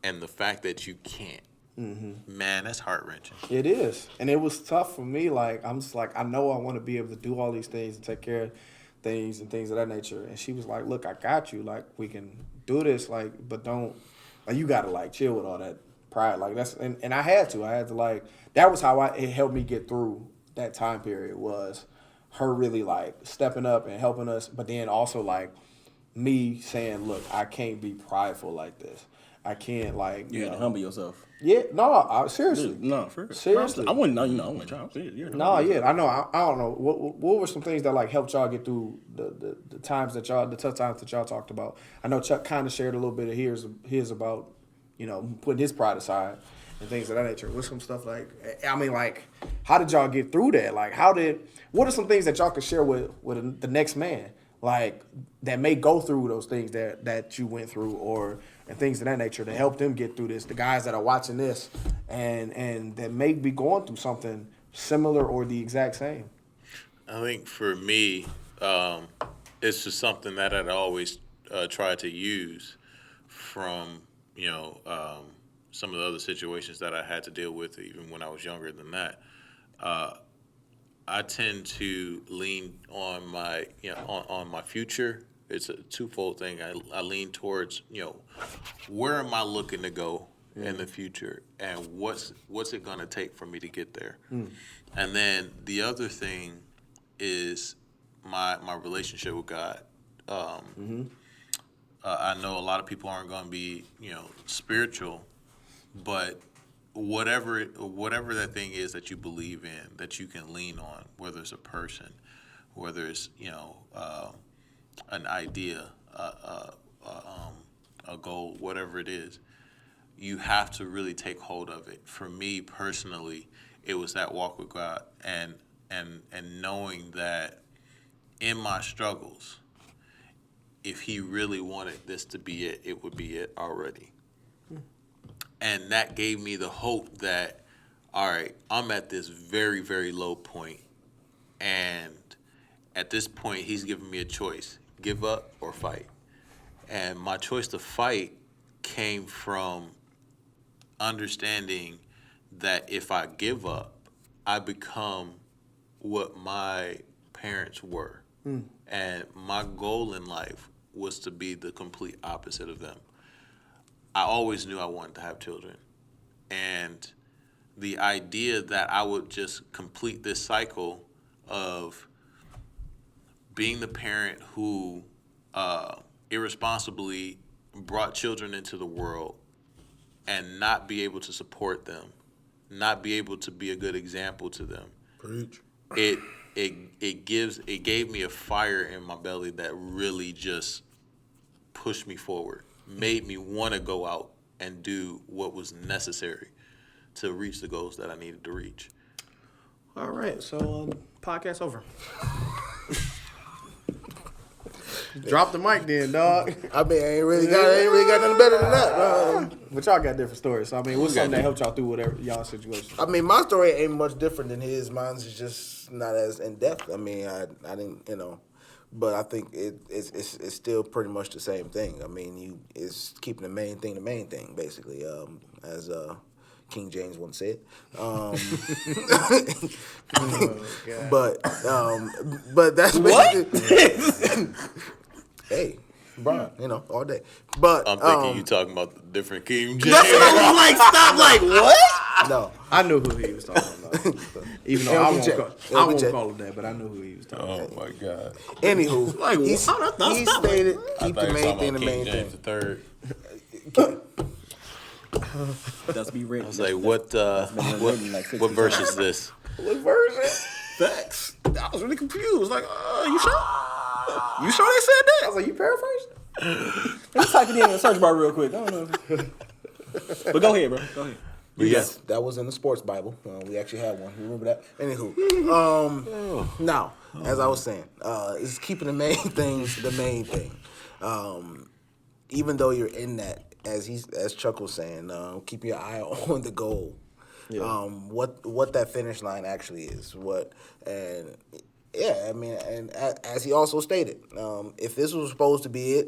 and the fact that you can't. Man, that's heart wrenching. It is. And it was tough for me. I'm just I know I want to be able to do all these things and take care of things and things of that nature. And she was like, look, I got you. We can do this, but don't, you got to chill with all that pride. And I had to, that was how it helped me get through that time period was her really stepping up and helping us. But then also me saying, look, I can't be prideful like this. I can't You had to humble yourself. Yeah, no, seriously. No, for real. Seriously. I wouldn't know. I wouldn't try. No, yeah, I know. I don't know. What were some things that helped y'all get through the times that the tough times that y'all talked about? I know Chuck kind of shared a little bit of his about putting his pride aside and things of that nature. What's some stuff how did y'all get through that? What are some things that y'all could share with the next man that may go through those things that you went through and things of that nature to help them get through this? The guys that are watching this and that may be going through something similar or the exact same. I think for me, it's just something that I'd always try to use from some of the other situations that I had to deal with, even when I was younger than that. I tend to lean on my on my future. It's a twofold thing. I lean towards where am I looking to go in the future, and what's it gonna take for me to get there. And then the other thing is my relationship with God. I know a lot of people aren't going to be spiritual, but whatever that thing is that you believe in, that you can lean on, whether it's a person, whether it's an idea, a goal, whatever it is, you have to really take hold of it. For me personally, it was that walk with God and knowing that in my struggles, if he really wanted this to be it, it would be it already. And that gave me the hope that, all right, I'm at this very, very low point, and at this point, he's giving me a choice. give up or fight. And my choice to fight came from understanding that if I give up, I become what my parents were. And my goal in life was to be the complete opposite of them. I always knew I wanted to have children. And the idea that I would just complete this cycle of being the parent who irresponsibly brought children into the world and not be able to support them, not be able to be a good example to them. Preach. It gave me a fire in my belly that really just pushed me forward, made me want to go out and do what was necessary to reach the goals that I needed to reach. All right, so podcast over. Drop the mic then, dog. I mean, I ain't really got nothing better than that. But y'all got different stories. So I mean, what's something that helped y'all through whatever y'all situation? I mean, my story ain't much different than his. Mine's is just not as in depth. I mean, I didn't, but I think it's still pretty much the same thing. I mean, it's keeping the main thing, basically, as King James once said. But that's basically hey, Brian, all day. But I'm thinking you talking about the different King James. That's what I was like. Stop. Like what? No, I knew who he was talking about. Even though I won't call him that, but I knew who he was talking about. Oh my God. Anywho, Like, he stop. stated I keep thought the you were main thing talking the about main King James thing. III. That's be written. I was like, what verse is this? What version? Facts. I was really confused. Like, you sure? You sure they said I that? was like, you paraphrased? Let's type it in the search bar real quick. I don't know. But go ahead, bro. Go ahead. But Yes, that was in the sports Bible. We actually had one. You remember that? Anywho, now, as I was saying, it's keeping the main things the main thing. Even though you're in that, as Chuck was saying, keep your eye on the goal. Yeah. What that finish line actually is. And as he also stated, if this was supposed to be it,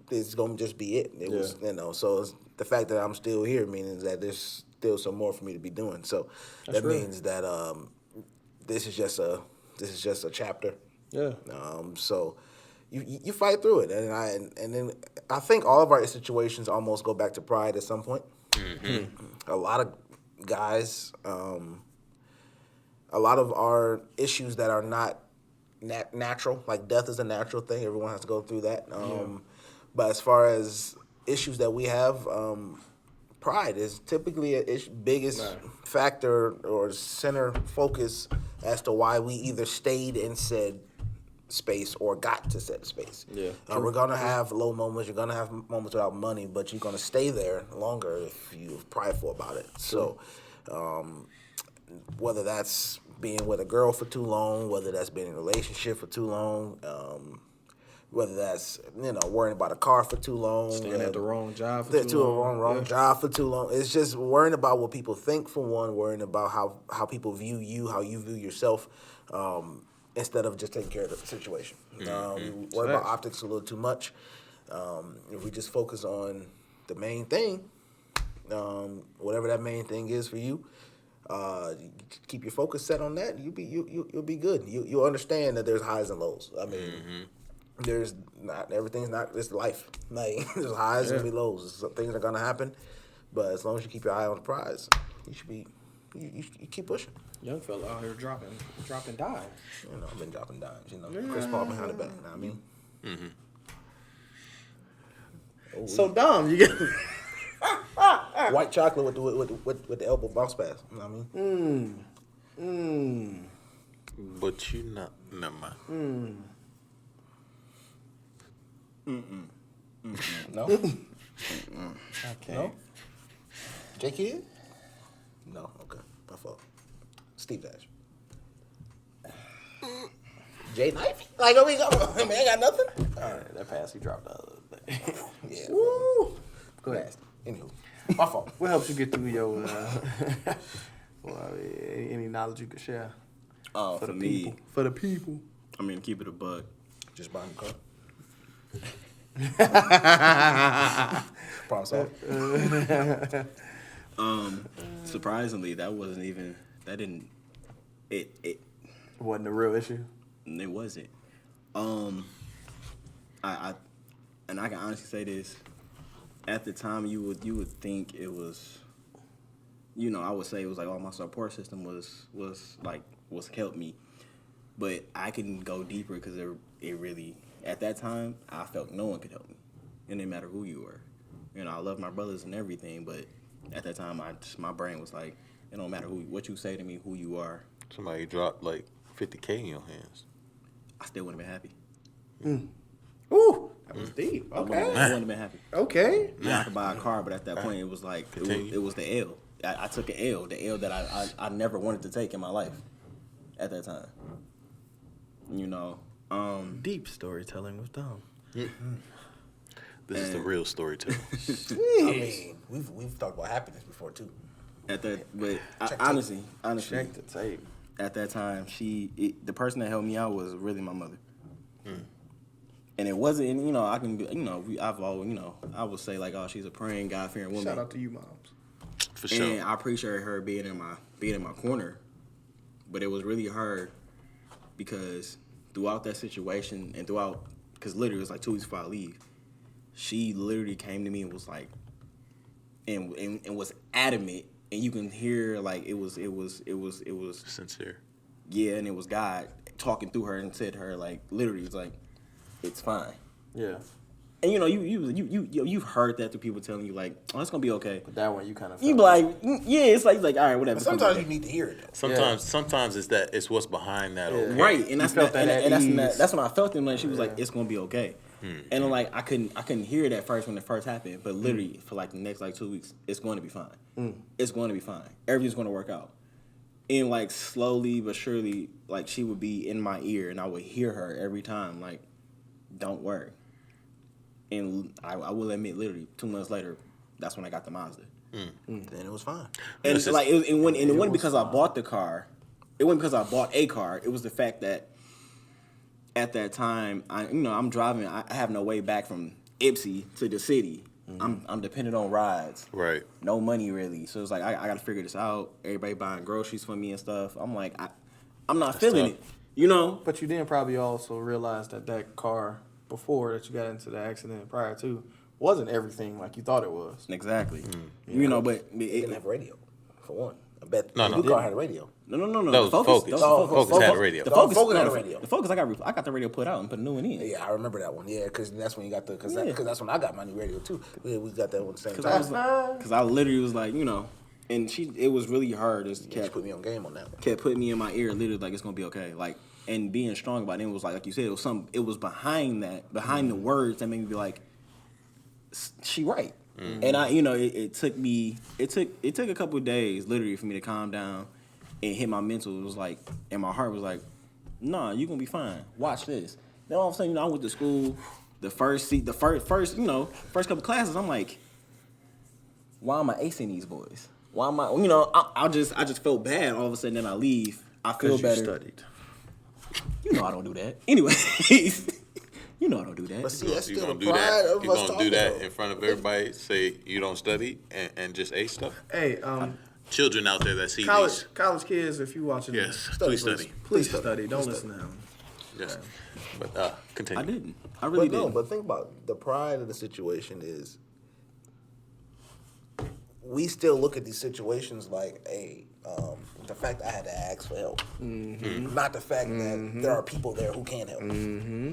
it's gonna just be it. It was, So it's the fact that I'm still here means that there's still some more for me to be doing. So that means that this is just a chapter. Yeah. So you fight through it, and then I think all of our situations almost go back to pride at some point. Mm-hmm. A lot of guys, a lot of our issues that are not natural, like death is a natural thing. Everyone has to go through that. But as far as issues that we have, pride is typically a biggest factor or center focus as to why we either stayed in said space or got to said space. Yeah, we're gonna have low moments. You're gonna have moments without money, but you're gonna stay there longer if you're prideful about it. So, whether that's being with a girl for too long, whether that's being in a relationship for too long, whether that's worrying about a car for too long, staying at the wrong job for too long, wrong job for too long. It's just worrying about what people think for one, worrying about how people view you, how you view yourself, instead of just taking care of the situation. We worry about optics a little too much. If we just focus on the main thing, whatever that main thing is for you, keep your focus set on that. You'll be good. You'll understand that there's highs and lows. I mean, there's not everything's not it's life. Like there's highs and lows. Some things are gonna happen, but as long as you keep your eye on the prize, you should be. You keep pushing. Young fella out here dropping dimes. I've been dropping dimes. Chris Paul behind the back. You know what I mean? Mm-hmm. Oh, so Dom, you get white chocolate with the elbow bounce pass. You know what I mean? But you not never mind. No. Okay. No. J Kid? No. Okay. My fault. Steve Nash. Jay Knife? Like, are we going? I mean, I got nothing. All right, that pass he dropped the other day. Yeah. Woo. Go ahead. Anywho, my fault. What helps you get through your any knowledge you could share? For the me, people. For the people. I mean, keep it a buck. Just buying the car. Problem solved. Surprisingly, that didn't. It Wasn't a real issue. It wasn't. I and I can honestly say this. At the time, you would think it was. I would say it was like, oh, my support system was helped me, but I can go deeper because it really at that time I felt no one could help me, and it didn't matter who you were. I love my brothers and everything, but at that time my brain was like, it don't matter what you say to me, who you are. Somebody dropped like $50K in your hands. I still wouldn't have been happy. Ooh, that was deep. I Okay. wouldn't have been happy. Okay. Yeah, I could buy a car, but at that point it was like it was the L. I took an L, the L that I never wanted to take in my life at that time. Deep storytelling was dumb. This is the real storyteller. I mean, we've talked about happiness before too. Honestly, Check the tape. at that time, the person that helped me out was really my mother. And it wasn't, I can, I've always, I would say like, oh, she's a praying, God-fearing woman. Shout out to you, moms. For sure. And I appreciate her being in my corner, but it was really hard because throughout that situation and because literally it was like 2 weeks before I leave, she literally came to me and was like, and was adamant, and you can hear like it was Sincere. yeah, and it was God talking through her and said to her like literally it's like, it's fine. Yeah. And you've heard that through people telling you like, oh, it's gonna be okay. But that one you kind of You be like, yeah, it's like all right, whatever. But sometimes you need to hear it though. Sometimes it's what's behind that. Okay. Right, and that's felt that, that and at ease. that's when I felt it. Like she was like, it's gonna be okay. And I'm like, I couldn't hear it at first when it first happened, but literally for like the next like 2 weeks, it's going to be fine. It's going to be fine. Everything's going to work out. And like slowly but surely, like she would be in my ear, and I would hear her every time, like, don't worry. And I will admit, literally 2 months later, that's when I got the Mazda. Then it was fine. And it's like it wasn't because I bought the car. It wasn't because I bought a car. It was the fact that at that time, I'm driving. I have no way back from Ipsy to the city. I'm dependent on rides. Right. No money really. So it's like I got to figure this out. Everybody buying groceries for me and stuff. I'm like I'm not feeling tough. it. But you didn't probably also realize that car before that you got into the accident prior to wasn't everything like you thought it was. Exactly. But It didn't have radio, for one. I bet No, the no. new car had a radio. No. That was Focus. Focus had a radio. The Oh, Focus, Focus had a the radio. The Focus, I got the radio put out and put a new one in. Yeah, I remember that one. Yeah, because that's when you got because Yeah. that's when I got my new radio too. We got that one at the same Because time. I literally was like, and it was really hard. Just She put me on game on that one. kept putting me in my ear, literally like it's gonna be okay, like, and being strong about it. It was like you said, it was behind the words that made me be like, she right. And I, it took a couple of days literally for me to calm down and hit my mental. It was like, and my heart was like, nah, you gonna be fine. Watch this. Then all of a sudden, I went to school. The first couple classes, I'm like, why am I acing these boys? Why am I just felt bad all of a sudden. Then I leave. I feel better. You studied. I don't do that. Anyways, I don't do that. But see, that's You still gonna the do pride that? of You us gonna talking do that though. in front of everybody? Say you don't study and just ace stuff? Hey, Children out there that see college kids, if you watching these, this, yes, please study. please study. Don't listen to them. Yes, but continue. I didn't. I really But no, didn't. but think about it. The pride of the situation is we still look at these situations like, hey, the fact that I had to ask for help, not the fact that there are people there who can help.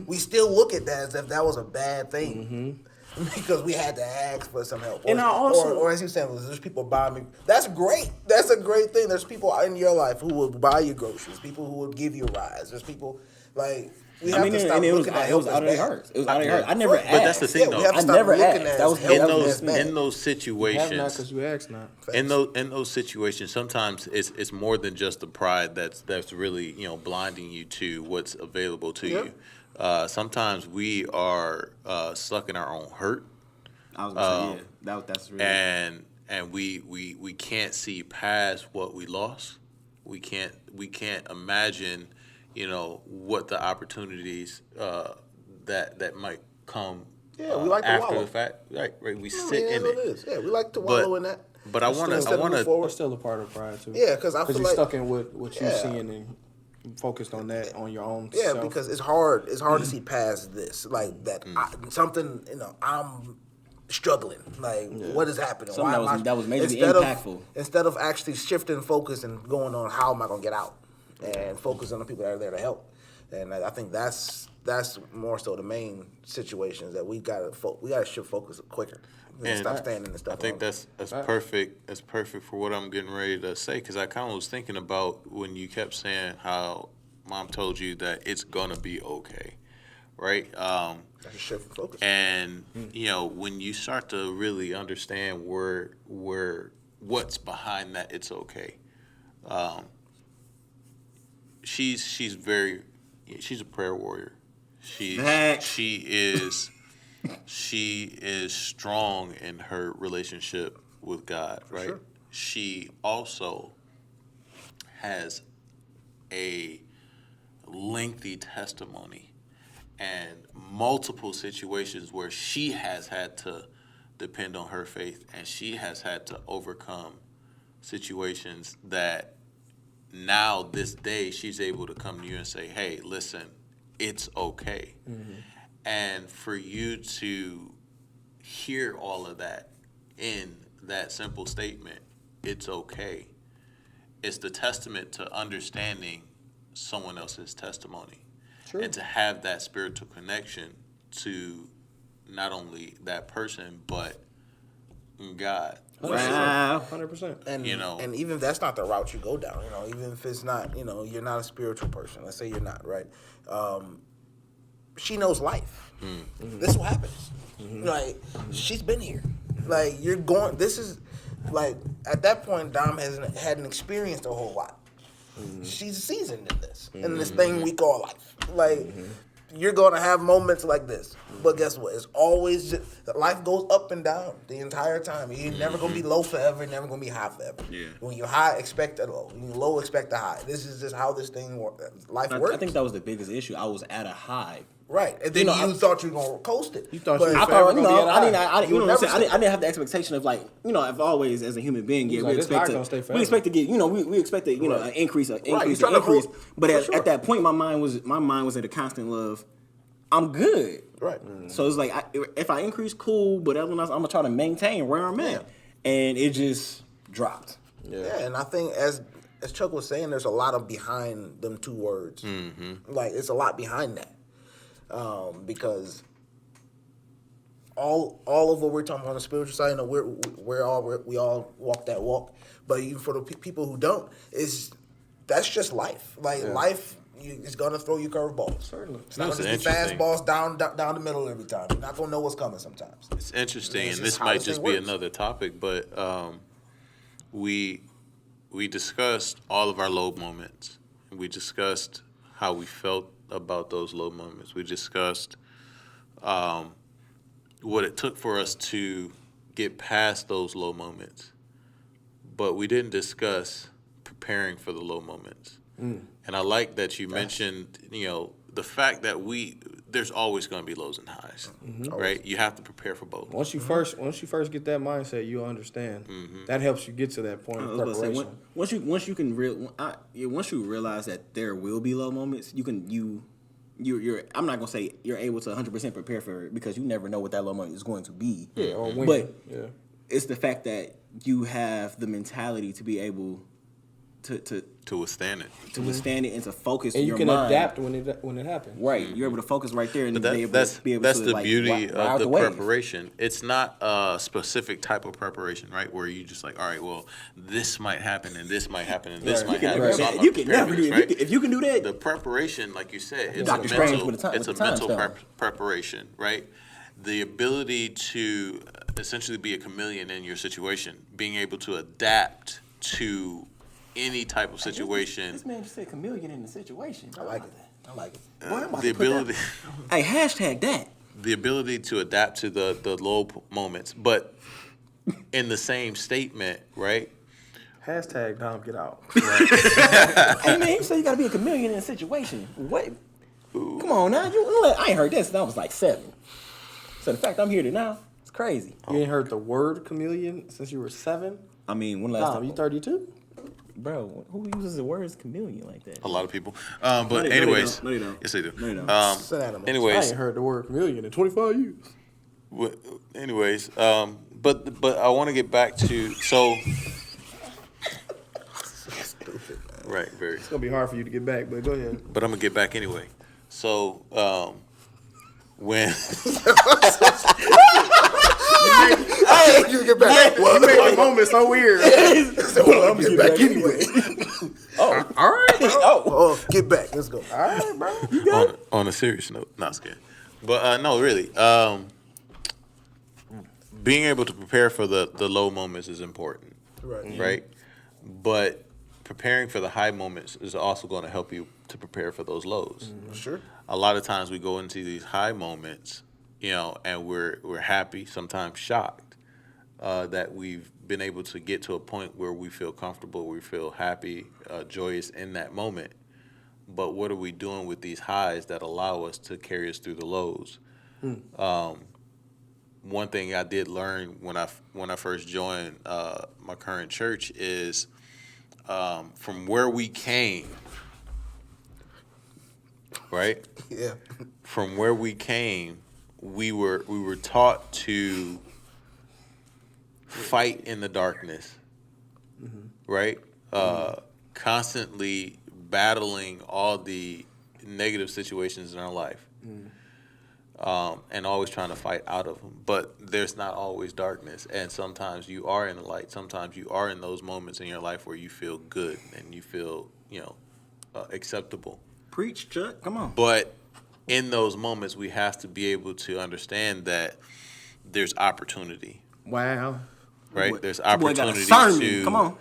We still look at that as if that was a bad thing. Because we had to ask for some help. And I also- or as you said, there's people buying me. That's great. That's a great thing. There's people in your life who will buy you groceries. People who will give you rides. There's people like we have to stop it was looking at it help was as out of their bad. hearts. It was out of their hearts. I never asked. But that's the thing, we though. have to I stop never looking asked. at That was help in as those bad. in those You have not situations, because you asked not. in those situations, sometimes it's more than just the pride that's really blinding you to what's available to you. Sometimes we are stuck in our own hurt, I was gonna say that's really. and we can't see past what we lost. We can't imagine what the opportunities that might come Yeah, we like to after wallow. the fact. Right. We I mean, sit that's in what it. it is. Yeah, we like to wallow in that. But I want Instead of move to. forward. That's still a part of pride too. Yeah, because I feel you're like stuck in what you're Yeah. seeing and focused on that on your own. Yeah, self. because it's hard. It's hard to see past this, like that. Something, I'm struggling. Like, what is happening? Something Why am I- that was majorly instead impactful. Instead of actually shifting focus and going on how am I gonna get out, and focus on the people that are there to help. And I think that's more so the main situations that we gotta shift focus quicker. And stop standing and stuff. I think that's perfect. That's perfect for what I'm getting ready to say, because I kind of was thinking about when you kept saying how mom told you that it's gonna be okay, right? That's a shift focus. And when you start to really understand what's behind that, it's okay. She's a prayer warrior. Facts. She is strong in her relationship with God, right? Sure. She also has a lengthy testimony and multiple situations where she has had to depend on her faith, and she has had to overcome situations that now this day she's able to come to you and say, hey, listen, it's okay. Mm-hmm. And for you to hear all of that in that simple statement, it's okay, it's the testament to understanding someone else's testimony. True. And to have that spiritual connection to not only that person, but God. Wow. 100%. And and even if that's not the route you go down, even if it's not, you're not a spiritual person. Let's say you're not, right? She knows life. Mm-hmm. This is what happens. Mm-hmm. Like, she's been here. Like, this is, like, at that point, Dom hadn't experienced a whole lot. Mm-hmm. She's seasoned in this, in this thing we call life. Like, you're going to have moments like this. But guess what? It's always life goes up and down the entire time. You're never going to be low forever, never going to be high forever. Yeah. When you're high, expect a low. When you're low, expect a high. This is just how this thing life works. I think that was the biggest issue. I was at a high. Right. And then you thought you were going to coast it. You thought but you I thought, I didn't have the expectation of, like, I've always, as a human being, we expect to get, we expect to, an increase. But at that point, my mind was at a constant love. I'm good. Right. So it's like, if I increase, cool, but other than that, I'm going to try to maintain where I'm at. And it just dropped. Yeah, and I think as Chuck was saying, there's a lot of behind them two words. Mm-hmm. Like, it's a lot behind that. Because all of what we're talking about on the spiritual side, we all walk that walk. But even for the people who don't, that's just life. Like, life is gonna throw you curveballs. Certainly, it's not gonna be fastballs down the middle every time. You're not gonna know what's coming sometimes. It's interesting, and this might just be another topic, but we discussed all of our low moments. We discussed how we felt about those low moments. We discussed what it took for us to get past those low moments, but we didn't discuss preparing for the low moments. And I like that you mentioned, the fact that there's always going to be lows and highs, right? You have to prepare for both. Once you first get that mindset, you'll understand. That helps you get to that point of preparation. Once you realize that there will be low moments, you're I'm not gonna say you're able to 100% prepare for it, because you never know what that low moment is going to be. Yeah, or when. But it's the fact that you have the mentality to be able to withstand it, and to focus. And your you can mind. adapt when it happens. Right, you're able to focus right there, and That's the beauty of the wave. preparation. It's not a specific type of preparation, right? Where you just like, all right, well, this might happen, and this might happen, and this might happen. So you can never do it. If you can do that, the preparation, like you said, it's Dr. a mental preparation, right? The ability to essentially be a chameleon in your situation, being able to adapt to any type of situation. This man just said chameleon in the situation. I like it. Boy, the ability. Hey, hashtag that. The ability to adapt to the low moments, but in the same statement, right? Hashtag Dom get out. Hey man, you say you gotta be a chameleon in a situation. What? Come on now, I ain't heard that since I was like 7. So the fact I'm here now, it's crazy. You ain't heard the word chameleon since you were 7? I mean, when last Tom, time? you 32? Bro, who uses the words chameleon like that? A lot of people. No, But they anyways, don't. No, they don't. yes, they do. No, they don't. It's an animal. I Anyways, ain't heard the word chameleon in 25 years. but I want to get back to Stupid, man. right, very. It's gonna be hard for you to get back, but go ahead. But I'm gonna get back anyway. So when You get back. You make the moment so weird. I'm gonna get back anyway. All right, bro. Oh, get back. Let's go. All right, bro. on a serious note, not scared. But no, really, being able to prepare for the low moments is important, Right. right? But preparing for the high moments is also going to help you to prepare for those lows. Sure. A lot of times we go into these high moments, and we're happy, sometimes shocked that we've been able to get to a point where we feel comfortable, we feel happy, joyous in that moment. But what are we doing with these highs that allow us to carry us through the lows? One thing I did learn when I first joined my current church is from where we came, right? Yeah. From where we came, we were taught to fight in the darkness, right? Constantly battling all the negative situations in our life, and always trying to fight out of them. But there's not always darkness, and sometimes you are in the light. Sometimes you are in those moments in your life where you feel good and you feel, acceptable. Preach, Chuck. Come on. But in those moments, we have to be able to understand that there's opportunity, Wow. right? Boy- There's boy got a opportunity sermon. to Come on.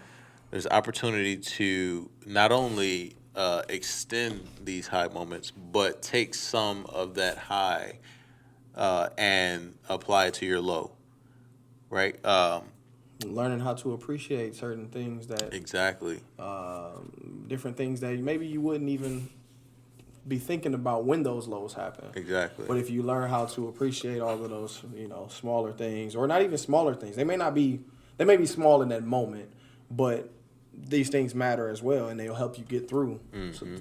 There's opportunity to not only extend these high moments, but take some of that high and apply it to your low, right? Learning how to appreciate certain things that, Exactly. different things that maybe you wouldn't even be thinking about when those lows happen. Exactly. But if you learn how to appreciate all of those, smaller things, or not even smaller things, they may be small in that moment, but these things matter as well, and they'll help you get through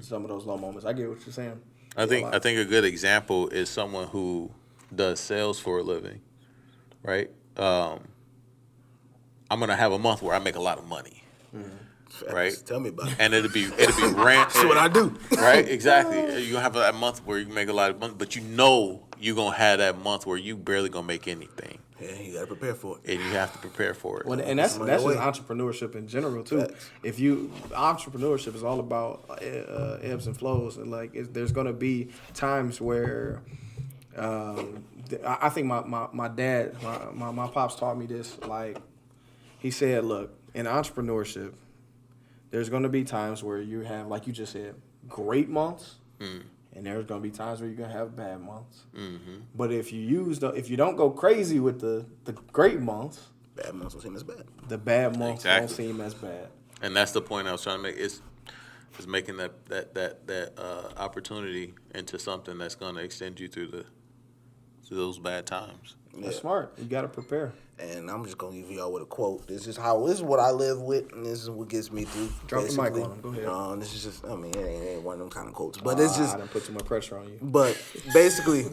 some of those low moments. I get what you're saying. I think a good example is someone who does sales for a living, right? I'm gonna have a month where I make a lot of money, right? Tell me about it. And it'll be rant. That's what I do. Right, exactly. You have that month where you make a lot of money, but you're gonna have that month where you barely gonna make anything, Yeah, you gotta prepare for it. and you have to prepare for it. Well, and that's Money just away. entrepreneurship in general too. Facts. Entrepreneurship is all about ebbs and flows, and there's gonna be times where I think my dad, my pops taught me this. He said, look, in entrepreneurship, there's gonna be times where you have, like you just said, great months. And there's gonna be times where you're gonna have bad months. But if you don't go crazy with the great months, Bad months don't seem as bad. the bad months Exactly. don't seem as bad. And that's the point I was trying to make. Is making that opportunity into something that's gonna extend you through those bad times. That's smart. You gotta prepare. And I'm just gonna give y'all with a quote. This is what I live with, and this is what gets me through. Drop the mic basically. on him. Go ahead. This is just, it ain't one of them kind of quotes, but it's just. I didn't put too much pressure on you. But basically,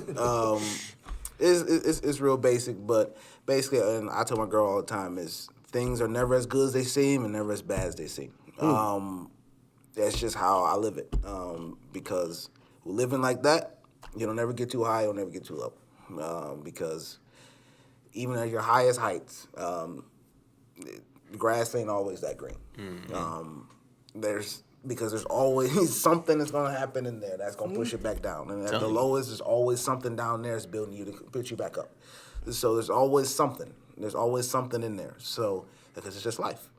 it's real basic. But basically, and I tell my girl all the time is things are never as good as they seem and never as bad as they seem. That's just how I live it. Because living like that, you'll never get too high, you'll never get too low. Because even at your highest heights, the grass ain't always that green. Because there's always something that's gonna happen in there that's gonna push it back down. And at the lowest, there's always something down there that's building you to put you back up. So there's always something. There's always something in there. So because it's just life.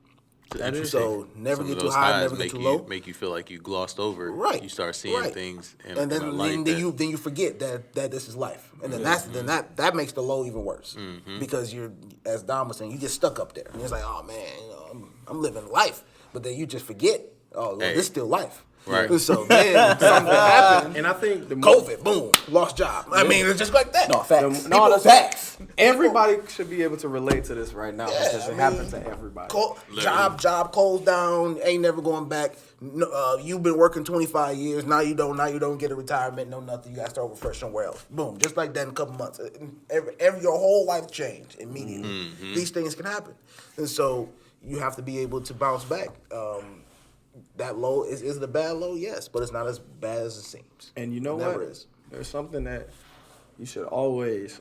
So never Some get of too those high, highs never get too low. Make you feel like you glossed over. Right. You start seeing right. things in and a light. then you forget that this is life, and then that makes the low even worse because you're, as Dom was saying, you get stuck up there, and it's like, oh man, I'm living life, but then you just forget, oh well, this is still life. Right. So then something happened. And I think the COVID, boom, lost job. I mean, it's just like that. No, facts. No, that's facts. Everybody should be able to relate to this right now because it happens to everybody. Job closed down, ain't never going back. No, you've been working 25 years, now you don't get a retirement, no nothing. You got to start over fresh somewhere else. Boom, just like that in a couple months. Your whole life changed immediately. Mm-hmm. These things can happen. And so you have to be able to bounce back. That low, is it a bad low? Yes, but it's not as bad as it seems. And you know Never what? is. There's something that you should always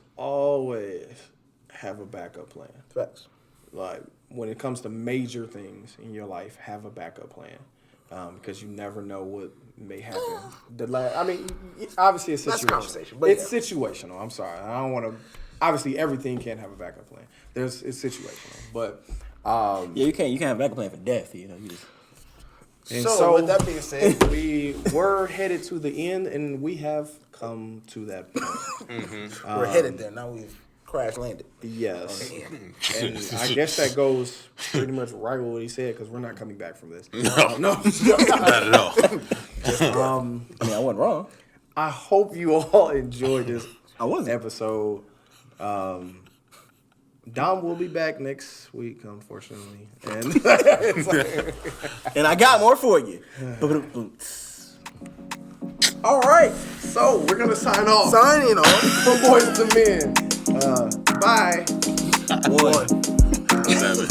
have a backup plan. Facts. Like when it comes to major things in your life, have a backup plan because you never know what may happen. Obviously it's That's situational. conversation, but It's situational. I'm sorry, I don't want to. Obviously, everything can't have a backup plan. It's situational, but You can't have a backup plan for death. You just. and So with that being said, we were headed to the end, and we have come to that point. we're headed there. Now we've crash landed. Yes. And I guess that goes pretty much right with what he said because we're not coming back from this. No, No. not at all. I mean, I wasn't wrong. I hope you all enjoyed this I wasn't. episode. Dom will be back next week, unfortunately. And And I got more for you. all right, so we're gonna sign off. Signing off. From Boys to Men. Bye. One. 7.